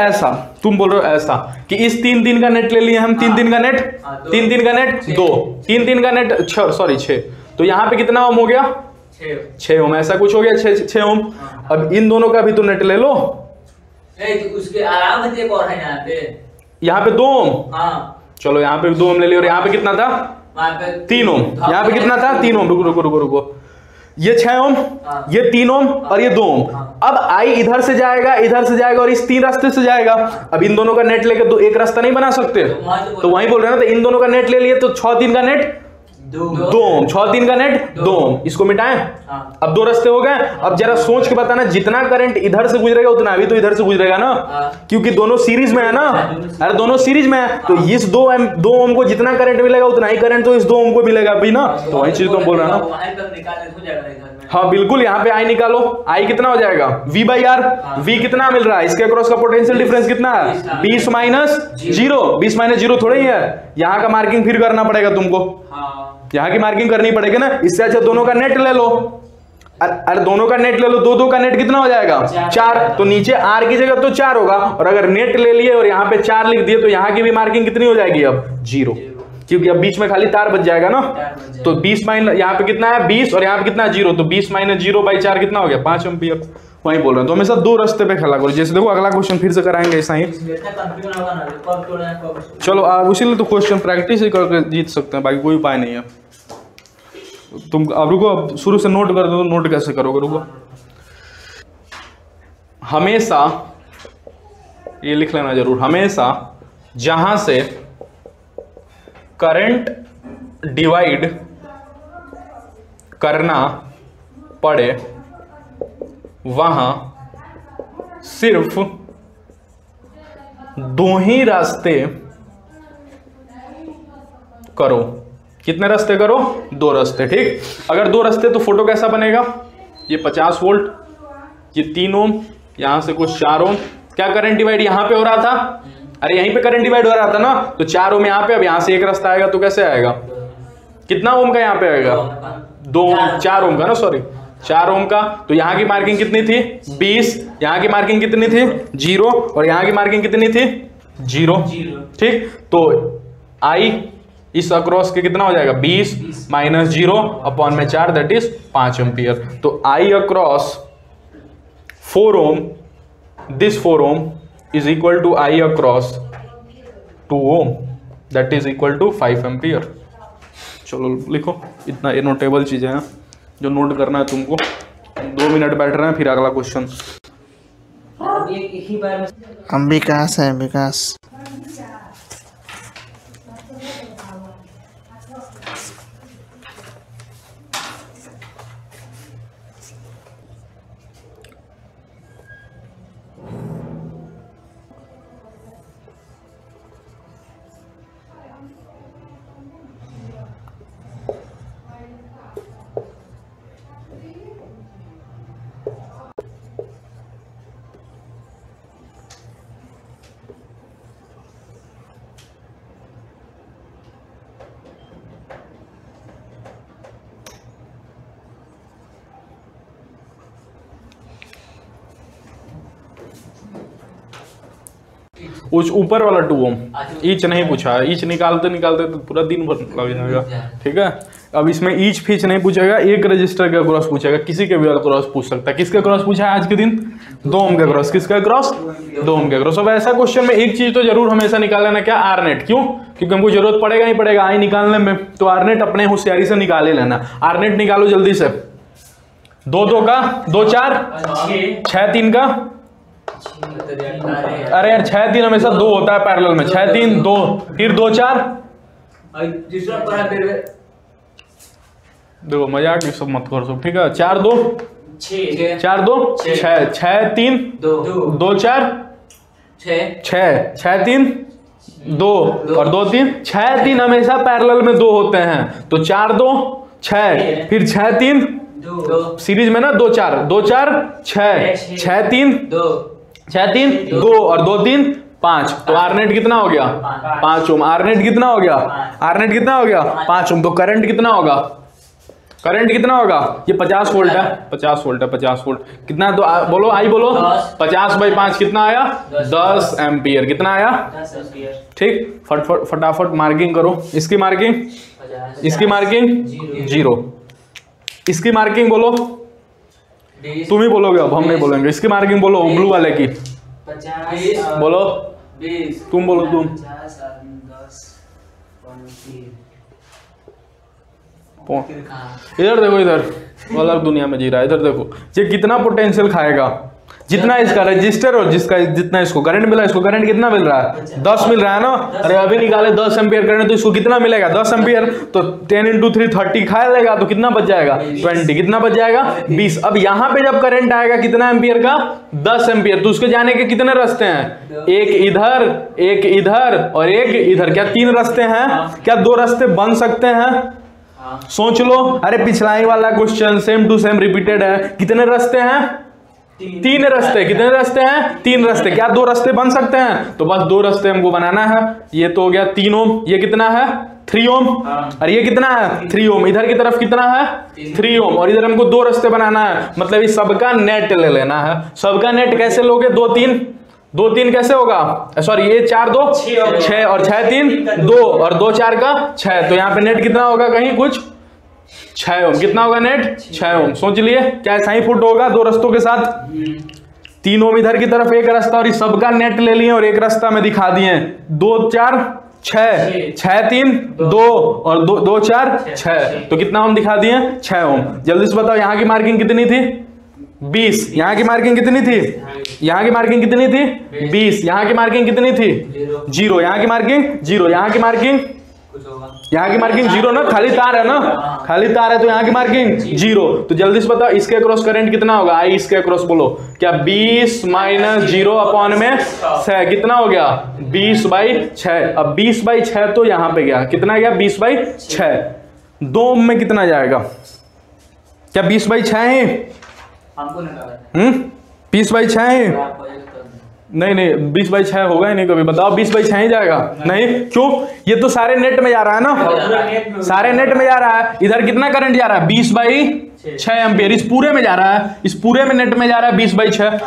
हो ऐसा कि इस 3 3 का नेट ले लिए हम। 3 3 का नेट, 3 3 का नेट 2, 3 3 का नेट 6। तो यहाँ पे कितना ओम हो गया? 6 ओम। ऐसा कुछ हो गया, 6 ओम। अब इन दोनों का भी तो नेट ले लो। उसके आराम से एक और है यहाँ पे 2 ओम। चलो यहाँ पे 2 ओम ले लियो। और यहाँ पे कितना था? 3 ओम। यहाँ पे कितना था? 3 ओम। रुको, ये 6 ओम, ये 3 ओम और ये 2 ओम। अब I इधर से जाएगा, इधर से जाएगा और इस 3 रास्ते से जाएगा। अब इन दोनों का नेट लेकर तो एक रास्ता नहीं बना सकते, तो वहीं बोल रहे हैं ना। तो इन दोनों का नेट ले लिए तो 6 3 का नेट 2 ओम, 6 3 का नेट 2 ओम। इसको मिटाएं। अब 2 रास्ते हो गए। अब जरा सोच के बताना, जितना करंट इधर से गुजरेगा उतना भी तो इधर से गुजरेगा ना, क्योंकि दोनों सीरीज में है ना। अरे दोनों सीरीज में है, तो इस 2 ओम को जितना करंट मिलेगा उतना ही करंट तो इस 2 ओम को मिलेगा भी ना। तो वही चीज तो बोल रहा ना। हाँ बिल्कुल, यहाँ पे I निकालो। I कितना हो जाएगा? V by R। V कितना मिल रहा है? इसके अक्रॉस का पोटेंशियल डिफरेंस कितना है? 20 माइनस 0। 20 माइनस 0 थोड़ा ही है, यहाँ का मार्किंग फिर करना पड़ेगा तुमको। यहाँ की मार्किंग करनी पड़ेगी ना। इससे अच्छा दोनों का नेट ले लो। अरे दोनों का नेट ले लो। 2 2 का नेट कितना हो जाएगा? 4। तो नीचे R की जगह तो 4 होगा। और अगर नेट ले लिए और यहाँ पे 4 लिख दिए तो यहाँ की भी मार्किंग कितनी हो जाएगी? अब 0, क्योंकि अब बीच में खाली तार बच जाएगा ना। तो 20 माइनस, यहाँ पे कितना है? 20 और यहाँ पे कितना? 0। तो 20 माइनस 0 बाई 4 कितना हो गया? 5 एम्पियर। वही बोल रहे हैं। तो हमेशा 2 रास्ते पे खेला करो। जैसे देखो अगला क्वेश्चन फिर से कराएंगे ऐसा ही। चलो इसीलिए तो क्वेश्चन प्रैक्टिस ही करके जीत सकते हैं, बाकी कोई उपाय नहीं है। तुम अब रुको, अब शुरू से नोट कर दो। नोट कैसे करोगे? रुको, हमेशा ये लिख लेना जरूर। हमेशा जहां से करंट डिवाइड करना पड़े वहां सिर्फ दो ही रास्ते करो। कितने रास्ते करो? 2 रास्ते। ठीक, अगर 2 रास्ते तो फोटो कैसा बनेगा? ये 50 वोल्ट, ये 3 ओम, यहां से कुछ 4 ओम। क्या करंट डिवाइड यहां पे हो रहा था? अरे यहीं पे करंट डिवाइड हो रहा था ना, तो 4 ओम यहां पे, अब यहां से एक रास्ता आएगा तो कैसे आएगा? कितना ओम का यहां पे आएगा? 4 ओम का ना, सॉरी 4 ओम का। तो यहां की मार्किंग कितनी थी? 20। यहां की मार्किंग कितनी थी? 0। और यहां की मार्किंग कितनी थी? 0। ठीक, तो आई इस अक्रॉस के कितना हो जाएगा? 20 माइनस 0 अपॉन में 4, दैट इज 5 एम्पियर। तो I across 4 ohm, this 4 ohm is equal to I across 2 ohm, that is equal to 5 ampere. चलो लिखो, इतना ये नोटेबल चीजें हैं जो नोट करना है तुमको। 2 मिनट बैठ रहे हैं, फिर अगला क्वेश्चन। एक ही बार में हम विकास है, विकास। उस ऊपर वाला 2 ओम ईच नहीं पूछा है, ईच निकालते निकालते तो पूरा दिन भर लग जाएगा। ठीक है, अब इसमें ईच फीच नहीं पूछेगा, एक रजिस्टर का क्रॉस पूछेगा। किसी के भी क्रॉस पूछ सकता है। किसका क्रॉस पूछा है आज के दिन? 2 ओम का क्रॉस। किसका क्रॉस? 2 ओम का क्रॉस। अब ऐसा क्वेश्चन में एक चीज तो जरूर हमेशा निकाल लेना, क्या? R net. क्यों? क्योंकि हमको जरूरत पड़ेगा ही पड़ेगा आई निकालने में, तो आर नेट अपने होशियारी से निकाले लेना। आर नेट निकालो जल्दी से। 2 का 2 4 6 3 का, अरे यार 6 3 हमेशा 2 होता है पैरेलल में। 6 3 2, फिर 2 4। देखो मजाक ये सब मत करो सब। ठीक है, 4 2 6, 4 2 6, 6 3 2 4 6, 6 3 2 और 2 3। 6 3 हमेशा पैरेलल में 2 होते हैं, तो 4 2 6, फिर 6 3 सीरीज में ना 2 4 2 4 6, 6 3 2 और 2 3 5। तो आर नेट कितना हो गया? 5 ओम। आर नेट कितना हो गया? आर नेट कितना हो गया? 5 ओम। तो करंट कितना होगा? करंट कितना होगा? ये 50 वोल्ट है, 50 वोल्ट है, 50 वोल्ट कितना? तो बोलो आई बोलो। 50/5 कितना आया? 10 एम्पियर। कितना आया? 10 एम्पियर। ठीक, फटाफट मार्किंग करो। इसकी मार्किंग, इसकी मार्किंग 0, इसकी मार्किंग बोलो। तुम ही बोलोगे, अब हम नहीं बोलेंगे। इसकी मार्किंग बोलो ब्लू वाले की। 50 बोलो 20 तुम बोलो तुम। 50 10 इधर देखो, इधर अलग दुनिया में जी रहा है। इधर देखो ये कितना पोटेंशियल खाएगा, जितना इसका रजिस्टर और जिसका जितना इसको करंट मिला, इसको करंट कितना मिल रहा है? 10 मिल रहा है ना। अरे अभी निकाले 10 एम्पियर करंट, तो इसको कितना मिलेगा? 10 एम्पियर। तो 10 × 3 30 खा लेगा, तो कितना बच जाएगा? 20। कितना बच जाएगा? 20। अब यहाँ पे जब करंट आएगा कितना एम्पियर का? 10 एम्पियर। तो उसके जाने के कितने रास्ते हैं? एक इधर, एक इधर और एक इधर। क्या 3 रास्ते हैं? क्या 2 रास्ते बन सकते हैं? सोच लो। अरे पिछला ही वाला question same to same repeated है। कितने रास्ते हैं? 3 रास्ते। कितने रास्ते हैं? 3 रास्ते। क्या 2 रास्ते बन सकते हैं? तो बस 2 रास्ते हमको बनाना है। ये तो हो गया 3 ओम। ये कितना है? 3 ओम। और ये कितना है? 3 ओम। इधर की तरफ कितना है? 3 ओम। और इधर हमको 2 रास्ते बनाना है, मतलब इस सबका नेट ले लेना है। सबका नेट कैसे लोगे? 2 3 कैसे होगा? सॉरी, ये 4 2 6 और 6 3 2 और 2 4 का 6। तो यहाँ पे नेट कितना होगा? कहीं कुछ 6 ओम। कितना होगा नेट? 6 ओम। सोच लिए क्या ऐसा ही फुट होगा 2 रास्तों के साथ? 3 ओम इधर की तरफ एक रास्ता, और इस सबका नेट ले लिए और एक रास्ता में दिखा दिए। 2 4 6, 6 3 2 और 2 4 6। तो कितना ओम दिखा दिए? 6 ओम। जल्दी से बताओ यहाँ की मार्किंग कितनी थी? 20, यहाँ की मार्किंग कितनी थी? यहाँ की मार्किंग कितनी थी? 20, यहाँ की मार्किंग कितनी थी? 0, यहाँ की मार्किंग 0, यहाँ की मार्किंग, यहाँ की मार्किंग 0 ना, खाली तार है ना, खाली तार है तो यहाँ की मार्किंग 0। तो जल्दी से बताओ इसके अक्रॉस करंट कितना होगा? आई इसके अक्रॉस बोलो क्या? 20 - 0 अपॉन में 6 कितना हो गया? 20/6। अब 20/6 तो यहाँ पे गया, कितना गया? 20/6। 2 ओम में कितना जाएगा? क्या 20/6 है? 20/6 है? नहीं 20/6 होगा ही नहीं कभी, बताओ 20/6 ही जाएगा? नहीं, क्यों? ये तो सारे नेट में जा रहा है ना, सारे नेट में जा रहा है। इधर कितना करंट जा रहा है? 20/6 एम्पियर इस पूरे में जा रहा है, इस पूरे में नेट में जा रहा है 20/6।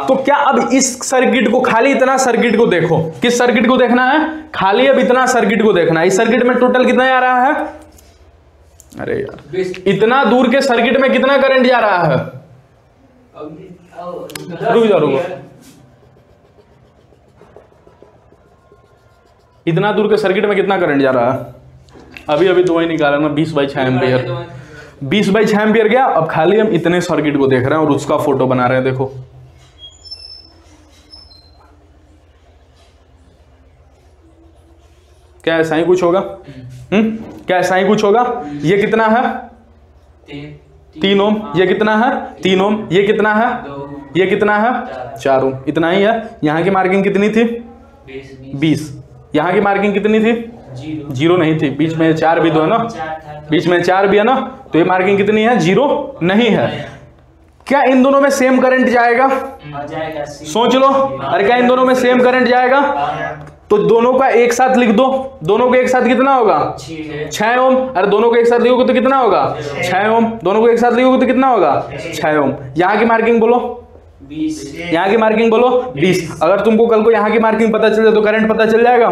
तो क्या अब इस सर्किट को, खाली इतना सर्किट को देखो, किस सर्किट को देखना है? खाली अब इतना सर्किट को देखना है। इस सर्किट में टोटल कितना जा रहा है? अरे यार, इतना दूर के सर्किट में कितना करंट जा रहा है? रुक जाओ, इतना दूर के सर्किट में कितना करंट जा रहा है? अभी अभी तो वही निकाला ना, 20/6 एम्पियर। 20/6 एम्पियर गया। अब खाली हम इतने सर्किट को देख रहे हैं और उसका फोटो बना रहे हैं। देखो क्या ऐसा ही कुछ होगा? क्या ऐसा ही कुछ होगा? ये कितना है? 3 ओम। ये कितना है? 3 ओम। ये कितना है? ये कितना है? 4 ओम। इतना ही है। यहाँ की मार्किंग कितनी थी? 20। यहाँ की मार्किंग कितनी थी? 0 नहीं थी, बीच में 4 भी तो है ना, बीच में 4 भी है ना, तो ये मार्किंग कितनी है? 0 नहीं है। क्या इन दोनों में सेम करंट जाएगा? सोच लो। अरे क्या इन दोनों में सेम करंट जाएगा? तो दोनों का एक साथ लिख दो। दोनों को एक साथ कितना होगा? 6 ओम। अरे दोनों को एक साथ लिखोगे तो कितना होगा? 6 ओम। दोनों को एक साथ लिखोगे तो कितना होगा? 6 ओम। यहाँ की मार्किंग बोलो, 20। यहाँ की मार्किंग बोलो 20। अगर तुमको कल को यहाँ की मार्किंग पता चल जाए तो करंट पता चल जाएगा।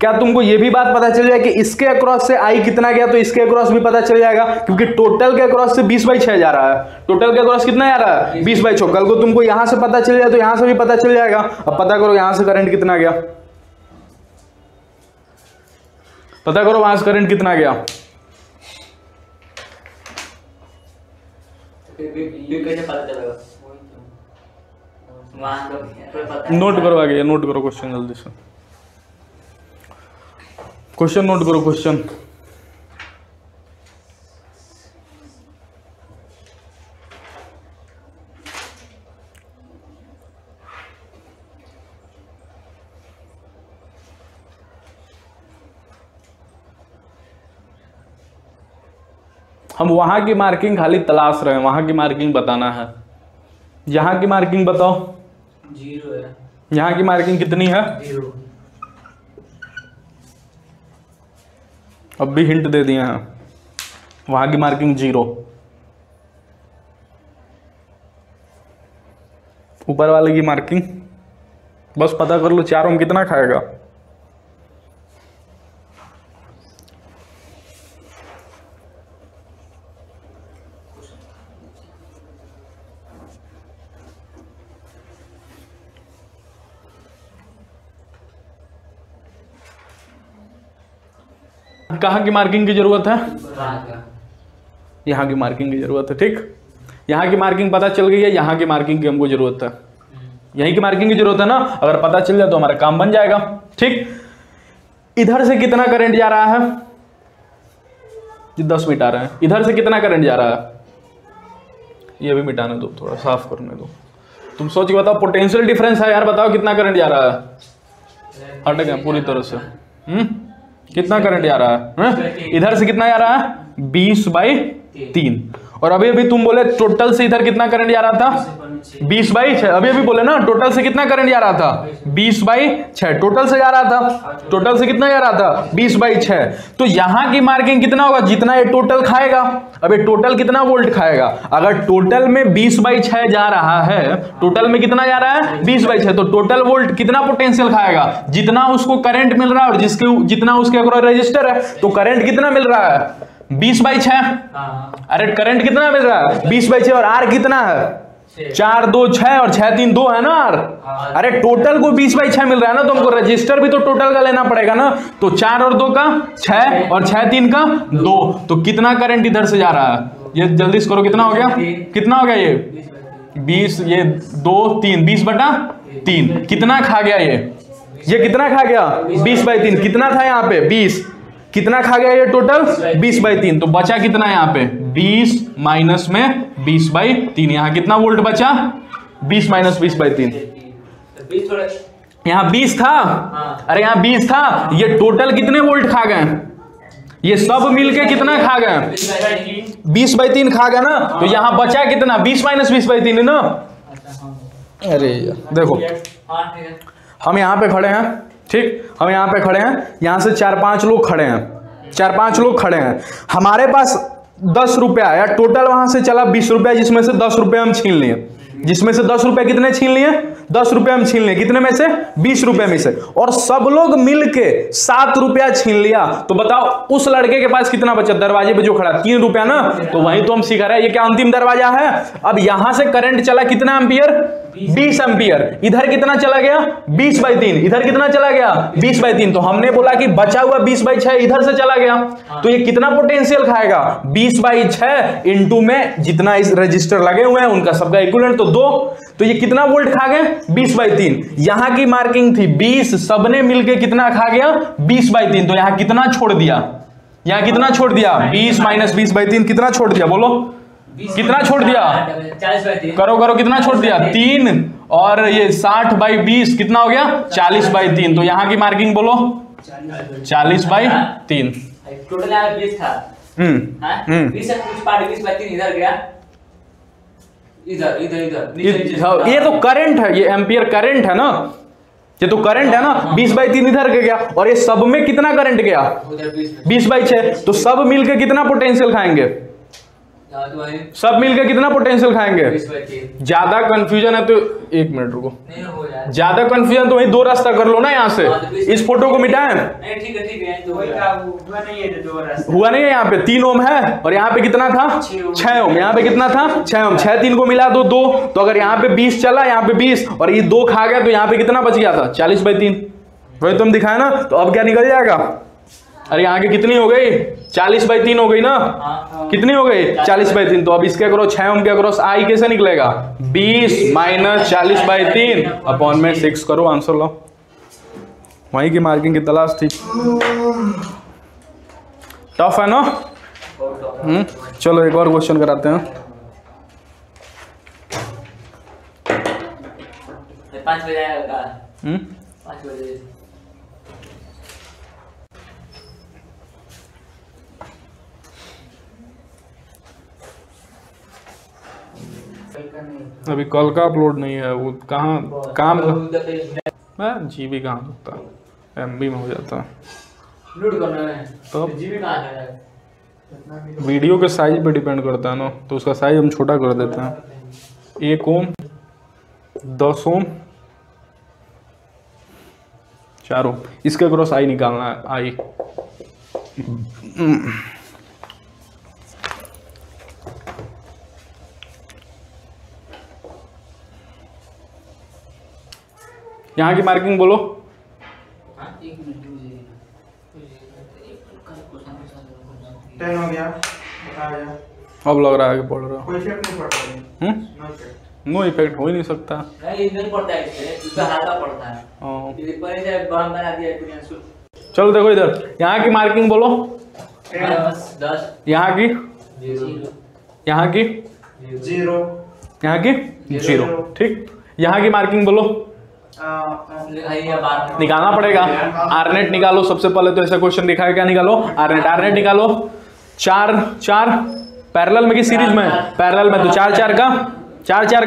क्या तुमको ये भी बात पता चल जाए कि इसके अक्रॉस से आई कितना गया तो इसके अक्रॉस भी पता चल जाएगा, क्योंकि टोटल के अक्रॉस से 20/6 जा रहा है। टोटल के अक्रॉस कितना जा रहा है? 20/6। कल को तुमको यहां से पता चल जाए तो यहां से भी पता चल जाएगा। अब पता करो यहां से करंट कितना गया, पता करो वहां से करंट कितना गया। नोट करो आगे, नोट करो क्वेश्चन जल्दी से, क्वेश्चन नोट करो क्वेश्चन। हम वहां की मार्किंग खाली तलाश रहे हैं, वहां की मार्किंग बताना है। यहां की मार्किंग बताओ। 0 है। यहां की मार्किंग कितनी है? 0। अब भी हिंट दे दिए हैं, वहां की मार्किंग 0। ऊपर वाले की मार्किंग बस पता कर लो 4 ओम कितना खाएगा। कहाँ की मार्किंग की जरूरत है? यहाँ की मार्किंग की जरूरत है। ठीक, यहाँ की मार्किंग पता चल गई है, यहाँ की मार्किंग की हमको जरूरत है, यहीं की मार्किंग की जरूरत है ना। अगर पता चल जाए तो हमारा काम बन जाएगा। ठीक, इधर से कितना करंट जा रहा है? 10 मिटा रहे हैं। इधर से कितना करंट जा रहा है? ये भी मिटाने दो, थोड़ा साफ करने दो। तुम सोच के बताओ, पोटेंशियल डिफरेंस है यार, बताओ कितना करंट जा रहा है? हट गया पूरी तरह से। कितना करंट जा रहा है? इधर से कितना जा रहा है? 20/3। और अभी अभी तुम बोले टोटल से इधर कितना करंट जा रहा था? 20/6। अभी अभी बोले ना टोटल से कितना करंट जा रहा था? 20/6 टोटल से जा रहा था। टोटल से कितना जा रहा था? 20/6। तो यहां की मार्किंग कितना होगा? जितना ये टोटल खाएगा। अब ये टोटल कितना वोल्ट खाएगा? अगर टोटल में 20/6 जा रहा है, टोटल में कितना जा रहा है? 20/6, तो टोटल वोल्ट कितना पोटेंशियल खाएगा? जितना उसको करंट मिल रहा है और जितना उसके अक्रॉस रजिस्टर है, तो करंट कितना मिल रहा है? 20/6। अरे करंट कितना मिल रहा है? 20/6। और आर कितना है? 4 2 6 और 6 3 2 है ना आर। अरे टोटल को 20/6 मिल रहा है ना, तो हमको रजिस्टर भी तो टोटल का लेना पड़ेगा ना। तो 4 और 2 का 6 और 6 3 का 2। तो कितना करंट इधर से जा रहा है? ये जल्दी से करो, कितना हो गया, कितना हो गया ये 20, ये 2 3 20/3 कितना खा गया ये कितना खा गया 20/3 कितना था यहाँ पे 20 कितना खा गया ये टोटल 20/3 तो बचा कितना यहाँ पे 20 माइनस में 20/3 यहाँ कितना वोल्ट बचा 20 माइनस 20/3 यहाँ 20 था। अरे यहाँ 20 था, ये टोटल कितने वोल्ट खा गए, ये सब मिलके कितना खा गए 20/3 खा गए ना, तो यहाँ बचा कितना 20 माइनस 20/3 है ना। अरे देखो हम यहाँ पे खड़े हैं, ठीक, हम यहाँ पे खड़े हैं, यहाँ से 4-5 लोग खड़े हैं, 4-5 लोग खड़े हैं, हमारे पास 10 रुपया आया, टोटल वहां से चला 20 रुपया, जिसमें से 10 रुपये हम छीन लिए, जिसमें से 10 रुपए कितने छीन लिए 10 रुपए हम छीन लिए, कितने में से 20 रुपए में से, और सब लोग मिलके 7 रुपया छीन लिया, तो बताओ उस लड़के के पास कितना बचा, दरवाजे पे जो खड़ा 3 रुपया ना, तो वही तो हम सीख रहे हैं, ये क्या अंतिम दरवाजा है। अब यहां से करंट चला कितना एम्पियर 20 एम्पियर, इधर कितना चला गया 20/3, इधर कितना चला गया 20/3, तो हमने बोला कि बचा हुआ 20/6 इधर से चला गया, तो ये कितना पोटेंशियल खाएगा 20/6 इंटू में जितना इस रजिस्टर लगे हुए हैं उनका सबका इक्विवेलेंट तो 2, तो ये कितना वोल्ट खा गए 20/3। यहां की मार्किंग थी 20, सबने मिलके कितना खा गया 20/3, तो यहां कितना छोड़ दिया, यहां कितना छोड़ दिया 20 माइनस 20/3 कितना छोड़ दिया, बोलो कितना छोड़ दिया, 40/3 करो कितना छोड़ दिया 3, और ये 60/20 कितना हो गया 40/3, तो यहाँ की मार्किंग बोलो 40/3। टोटल यहाँ 20 था, 20 से कुछ पार्ट 20/3 इधर गया, इधर ये तो करंट है, ये एम्पियर करंट है ना, ये तो करंट है ना, 20/3 इधर गया, और ये सब में कितना करंट गया 20/6, तो सब मिलके कितना पोटेंशियल खाएंगे, सब मिलकर कितना पोटेंशियल खाएंगे। ज्यादा कंफ्यूजन है तो 1 मिनट रुको, ज्यादा कंफ्यूजन तो वही 2 रास्ता कर लो ना, यहाँ से इस फोटो को मिटाएं, हुआ नहीं है, यहाँ पे 3 ओम है और यहाँ पे कितना था 6 ओम, यहाँ पे कितना था 6 ओम, 6 3 को मिला दो 2, तो अगर यहाँ पे 20 चला, यहाँ पे 20 और ये 2 खा गया, तो यहाँ पे कितना बच गया था 40/3, वही तुम दिखाए ना, तो अब क्या निकल जाएगा, अरे यहाँ की कितनी हो गई 40/3 हो गई ना, कितनी हो गई 40/3, तो अब इसके अक्रॉस 6 ओम के अक्रॉस आई कैसे निकलेगा 20 माइनस 40/3 अपॉन में 6 करो, आंसर लो, वहीं की मार्किंग की तलाश थी, टफ है ना। चलो एक और क्वेश्चन कराते हैं, 5 बजे आएगा, 5 बजे अभी कल का अपलोड नहीं है, वो कहाँ काम जीबी कहाँ होता है, MB में हो जाता है लोड करना है, तो जीबी कहाँ है, वीडियो के साइज पे डिपेंड करता है ना, तो उसका साइज हम छोटा कर देते हैं, 1 ओम 10 ओम 4 ओम, इसके क्रॉस आई निकालना है, आई यहाँ की मार्किंग बोलो, टेन हो गया, अब लग रहा है कि पढ़ रहा कोई इफेक्ट नहीं पड़ता है, नो इफेक्ट हो ही नहीं सकता, इधर पड़ता है, इसका हाथा पड़ता है, इधर पर से बम बना दिया, चलो देखो इधर, यहाँ की मार्किंग बोलो 10, यहाँ की 0, यहाँ की 0, यहाँ की 0, ठीक, यहाँ की मार्किंग बोलो, निकालना पड़ेगा, आरनेट निकालो सबसे पहले, तो ऐसा क्वेश्चन दिखाया, क्या निकालो आरनेट निकालो, 4 पैरेलल में की सीरीज में, पैरेलल में तो 4 का 16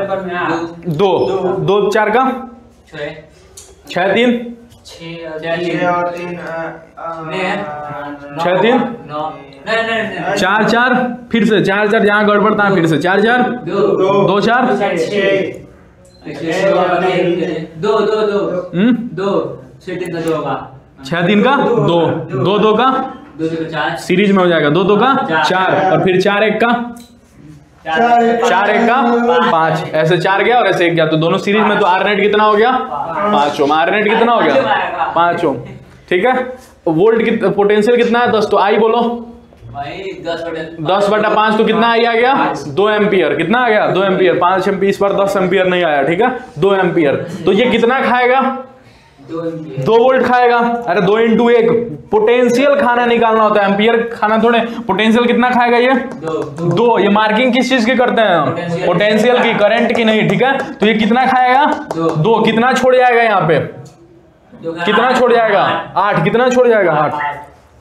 पर में 2 4 का 6 3 4 फिर से 4 यहाँ गड़बड़ था, फिर से 4 2 4 6 3 का 2 का सीरीज में हो जाएगा, 2 का 4 और फिर 4 1 का 5, ऐसे 4 गया और ऐसे 1 गया, तो दोनों सीरीज में, तो आरनेट कितना हो गया 5 ओम, आरनेट कितना हो गया 5 ओम, ठीक है। वोल्ट पोटेंशियल कितना है 10, तो आई बोलो, वही 10/5 तो कितना आ गया 2 एम्पियर। कितना आ गया 2 एम्पियर। 5 एम्पियर इस पर 10 एम्पियर नहीं आया, ठीक है 2 एम्पियर। तो ये कितना खाएगा 2 वोल्ट खाएगा। अरे 2 × 1 पोटेंशियल खाना निकालना होता है, एम्पियर खाना थोड़े। पोटेंशियल कितना खाएगा ये 2। ये मार्किंग किस चीज की करते हैं हम, पोटेंशियल की, करंट की नहीं, ठीक है। तो ये कितना खाएगा 2। कितना छोड़ जाएगा यहाँ पे, कितना छोड़ जाएगा 8। कितना छोड़ जाएगा 8।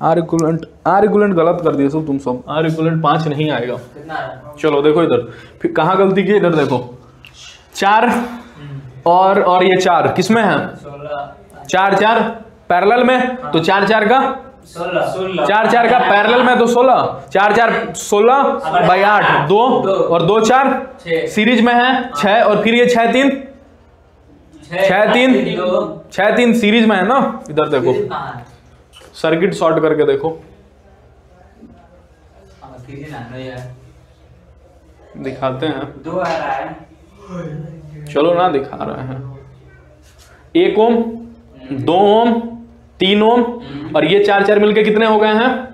आर इक्विवेलेंट गलत कर दिए सब तुम सब। आर इक्विवेलेंट 5 नहीं आएगा। चलो देखो इधर फिर कहाँ गलती की, इधर देखो 4 और ये 4 किसमें है 4 पैरेलल में, तो 4 का 4 का पैरेलल में तो 16। 4 16/8 2 और 2 4 सीरीज में है 6 और फिर ये 6 3 सीरीज में है ना। इधर देखो सर्किट शॉर्ट करके देखो, दिखाते हैं। 2 आ रहा है, चलो ना दिखा रहे हैं। 1 ओम 2 ओम 3 ओम और ये 4 मिलके कितने हो गए हैं,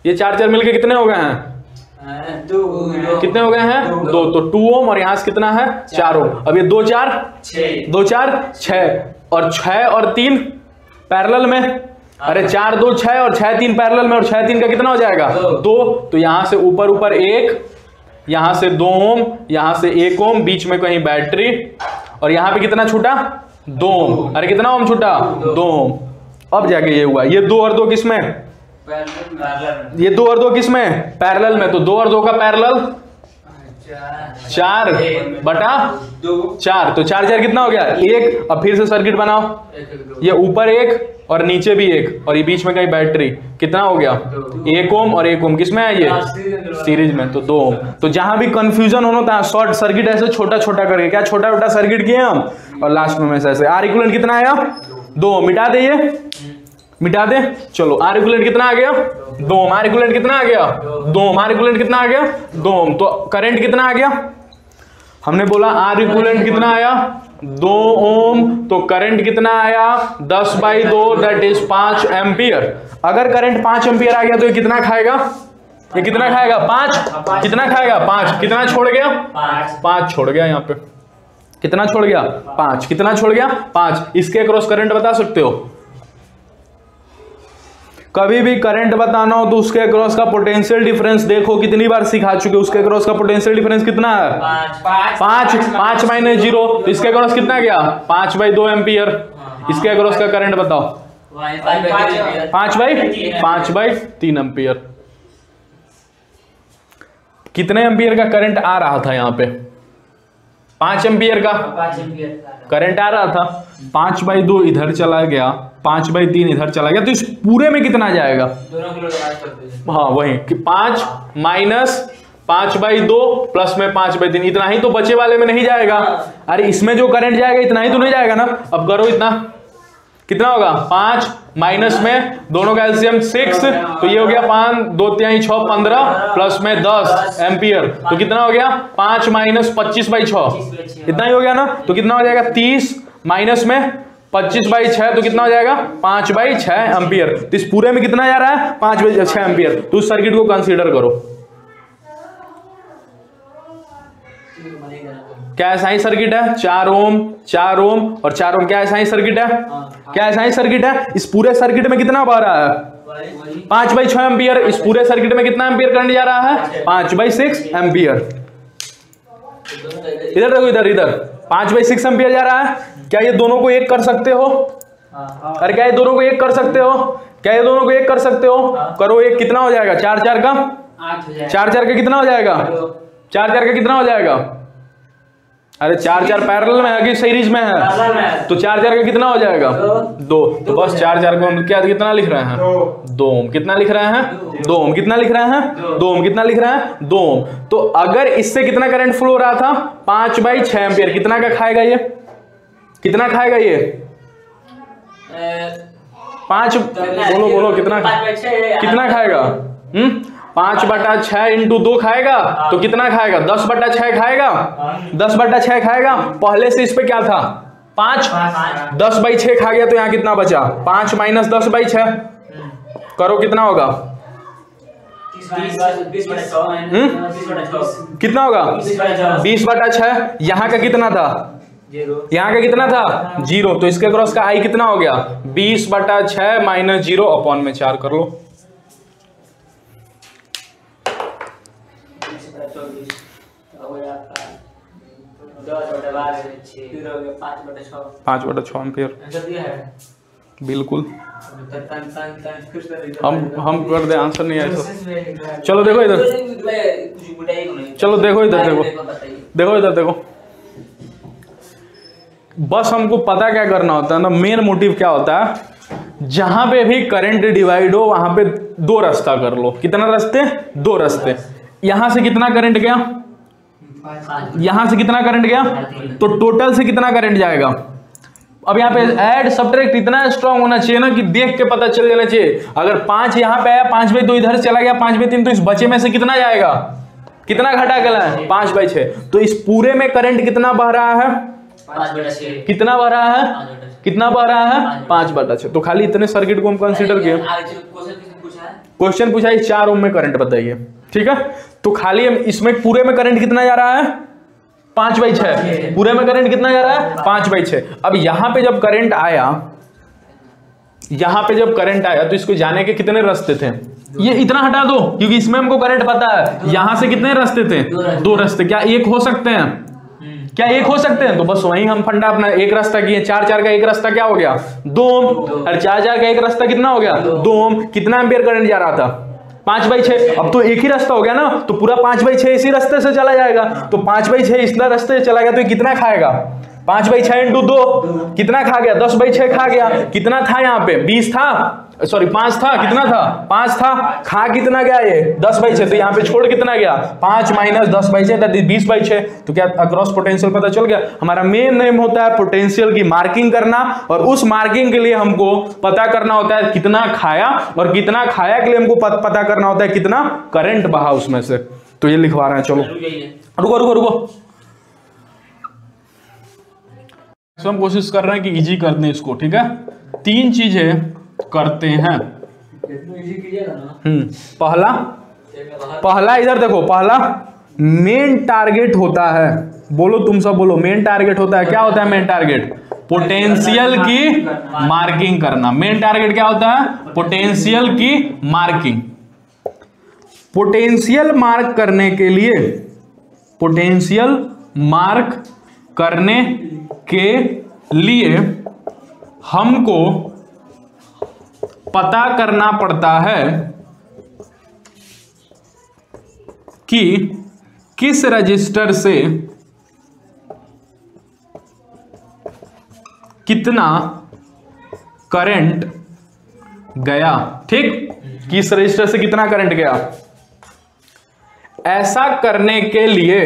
ये 4 मिलके कितने हो गए हैं 2 कितने हो गए हैं 2। तो 2 ओम और यहां से कितना है 4 ओम। अब ये 2 4 6 और 6 और 3 पैरेलल में। अरे 4 2 6 और 6 3 पैरेलल में, और 6 3 का कितना हो जाएगा 2। तो यहां से ऊपर 1, यहां से 2 ओम, यहां से 1 ओम, बीच में कहीं बैटरी, और यहां पे कितना छूटा 2 ओम। अरे कितना ओम छूटा 2 ओम। अब जाके ये हुआ, ये 2 और 2 किसमें, ये 2 और 2 किसमें पैरेलल में। तो 2 और 2 का पैरेलल 4/4। तो 4 कितना हो गया 1। अब फिर से सर्किट बनाओ, ये ऊपर 1 और नीचे भी 1 और ये बीच में कहीं बैटरी, कितना हो गया 1 ओम और 1 ओम किसमें है ये सीरीज में, तो 2 ओम। तो जहां भी कंफ्यूजन होता है शॉर्ट सर्किट ऐसे छोटा छोटा करके, क्या छोटा सर्किट किए हम, और लास्ट में ऐसे। आर इक्विवेलेंट कितना आया 2। मिटा दे, ये मिटा दे। चलो आर इक्विवेलेंट कितना आ गया 2 ओम। आर इक्विवेलेंट कितना आ गया 2 ओम। आर इक्विवेलेंट कितना आ गया 2 ओम। तो करंट कितना आ गया, हमने बोला आर इक्विवेलेंट कितना आया 2 ओम। तो करंट कितना आया 10/2 दैट इज 5 एम्पियर। अगर करंट 5 एम्पियर आ गया तो ये कितना खाएगा, ये कितना खाएगा 5। कितना खाएगा 5। कितना छोड़ गया 5 छोड़ गया। यहाँ पे कितना छोड़ गया 5। कितना छोड़ गया 5। इसके अक्रॉस करंट बता सकते हो, कभी भी करंट बताना हो तो उसके अक्रॉस का पोटेंशियल डिफरेंस देखो, कितनी बार सिखा चुके। उसके अक्रॉस का पोटेंशियल डिफरेंस कितना है 5 - 0। तो इसके अक्रॉस कितना गया 5/2 एम्पियर। इसके अक्रॉस का करंट बताओ 5/3 एम्पियर। कितने एम्पियर का करंट आ रहा था यहाँ पे 5 एम्पियर का करंट आ रहा था। 5/2 इधर चला गया, 5/3 इधर चला गया, तो इस पूरे में कितना जाएगा, हाँ वही 5 - 5/2 प्लस में 5/3, इतना ही तो बचे वाले में नहीं जाएगा। अरे इसमें जो करंट जाएगा इतना ही तो नहीं जाएगा ना। अब करो इतना कितना होगा 5 माइनस में दोनों का एलसीएम 6, तो ये हो गया 5 2 3 6 15 प्लस में 10 एम्पियर। तो कितना हो गया 5 - 25/6, इतना ही हो गया ना। तो कितना हो जाएगा 30 माइनस में 25/6, तो कितना हो जाएगा 5/6 एम्पियर। तो इस पूरे में कितना जा रहा है 5/6 एम्पियर। तो उस सर्किट को कंसीडर करो। क्या ऐसा ही सर्किट है 4 ओम 4 ओम और 4 ओम, क्या ऐसा ही सर्किट है, क्या ऐसा ही सर्किट है। इस पूरे सर्किट में कितना बह रहा है 5/6 एम्पियर। इस पूरे सर्किट में कितना एम्पियर करंट जा रहा है 5/6 एम्पियर। इधर देखो, इधर 5/6 एम्पियर जा रहा है। क्या ये दोनों को एक कर सकते हो, अरे क्या ये दोनों को एक कर सकते हो, क्या ये दोनों को एक कर सकते हो, करो एक। कितना हो जाएगा 4 4 का 4 4 का कितना हो जाएगा 4 4 का कितना हो जाएगा। अरे 4 4 पैरेलल में है कि सीरीज में है, तो 4 4 का कितना हो जाएगा 2। तो बस 4 4 को हम क्या कितना लिख रहे हैं 2 ओम। कितना लिख रहे हैं 2 ओम। कितना लिख रहे हैं 2 ओम। कितना लिख रहे हैं 2 ओम। तो अगर इससे कितना करंट फ्लो हो रहा था 5/6 एम्पियर, कितना का खाएगा ये, कितना खाएगा ये 5, बोलो कितना कितना खाएगा 5/6 × 2 खाएगा, तो कितना खाएगा 10/6 खाएगा, 10/6 खाएगा। पहले से इस पे क्या था 5, 10/6 खा गया, तो यहाँ कितना बचा 5 - 10/6, करो कितना होगा कितना होगा 20/6। यहाँ का कितना था, यहाँ का कितना था 0, तो इसके क्रॉस का आई कितना हो गया 20/6 माइनस 0 अपॉन में 4 कर लो। पाँच बटा छः एम्पियर बिल्कुल। हम कर दे, आंसर नहीं आया तो चलो देखो इधर, चलो देखो इधर, देखो इधर देखो। बस हमको पता क्या करना होता है ना, मेन मोटिव क्या होता है, जहां पे भी करंट डिवाइड हो वहां पे 2 रास्ता कर लो। कितना रास्ते, 2 रास्ते। यहां से कितना करंट गया, यहां से कितना करंट गया, तो टोटल से कितना करंट जाएगा। अब यहाँ पे ऐड सब्ट्रैक्ट इतना स्ट्रांग होना चाहिए ना कि देख के पता चल जाना चाहिए। अगर 5 यहाँ पे आया, 5/2 इधर चला गया, 5/3, तो इस बचे में से कितना जाएगा, कितना घटा गया है 5/6। तो इस पूरे में करंट कितना बह रहा है, 5/6। कितना बह रहा है, कितना बह रहा है 5/6। तो खाली इतने सर्किट को हम कंसीडर किए। क्वेश्चन पूछा है 4 ओम में करंट बताइए, ठीक है। तो खाली हम इसमें पूरे में करंट कितना जा रहा है 5/6, पूरे में करंट कितना जा रहा है 5/6। अब यहां पे जब करंट आया, यहां पे जब करंट आया तो इसको जाने के कितने रास्ते थे, ये इतना हटा दो क्योंकि इसमें हमको करंट पता है। यहां से कितने रास्ते थे, 2 रास्ते। क्या एक हो सकते हैं, क्या एक हो सकते हैं, तो बस वही हम फंडा अपना एक रास्ता किए। 4/4 का एक रास्ता क्या हो गया 2 ओम, और 4/4 का एक रास्ता कितना हो गया 2 ओम। कितना एम्पियर करंट जा रहा था 5/6। अब तो एक ही रास्ता हो गया ना, तो पूरा 5/6 इसी रास्ते से चला जाएगा। तो 5/6 इस रास्ते से चला गया तो ये कितना खाएगा 5/6 × 2 कितना खा गया 10/6 खा गया। कितना था यहाँ पे 20 था, सॉरी 5 था, कितना था 5 था, खा कितना गया ये 10/6। तो यहाँ पे छोड़ कितना गया 5 माइनस 10/6 दैट इज 20/6। तो क्या अक्रॉस पोटेंशियल पता चल गया। हमारा मेन नेम होता है पोटेंशियल की मार्किंग करना, और उस मार्किंग के लिए हमको पता करना होता है कितना खाया, और कितना खाया के लिए हमको पता करना होता है कितना करंट बहा उसमें से। तो ये लिखवा रहे हैं। चलो रुको रुको रुको, हम कोशिश कर रहे हैं कि इजी कर दें इसको, ठीक है। 3 चीजें करते हैं। पहला इधर देखो, पहला मेन टारगेट होता है, बोलो तुम सब बोलो, मेन टारगेट होता है। क्या होता है मेन टारगेट, पोटेंशियल की मार्किंग करना। मेन टारगेट क्या होता है, पोटेंशियल की मार्किंग। पोटेंशियल मार्क करने के लिए, पोटेंशियल मार्क करने के लिए हमको पता करना पड़ता है कि किस रजिस्टर से कितना करंट गया, ठीक, किस रजिस्टर से कितना करंट गया। ऐसा करने के लिए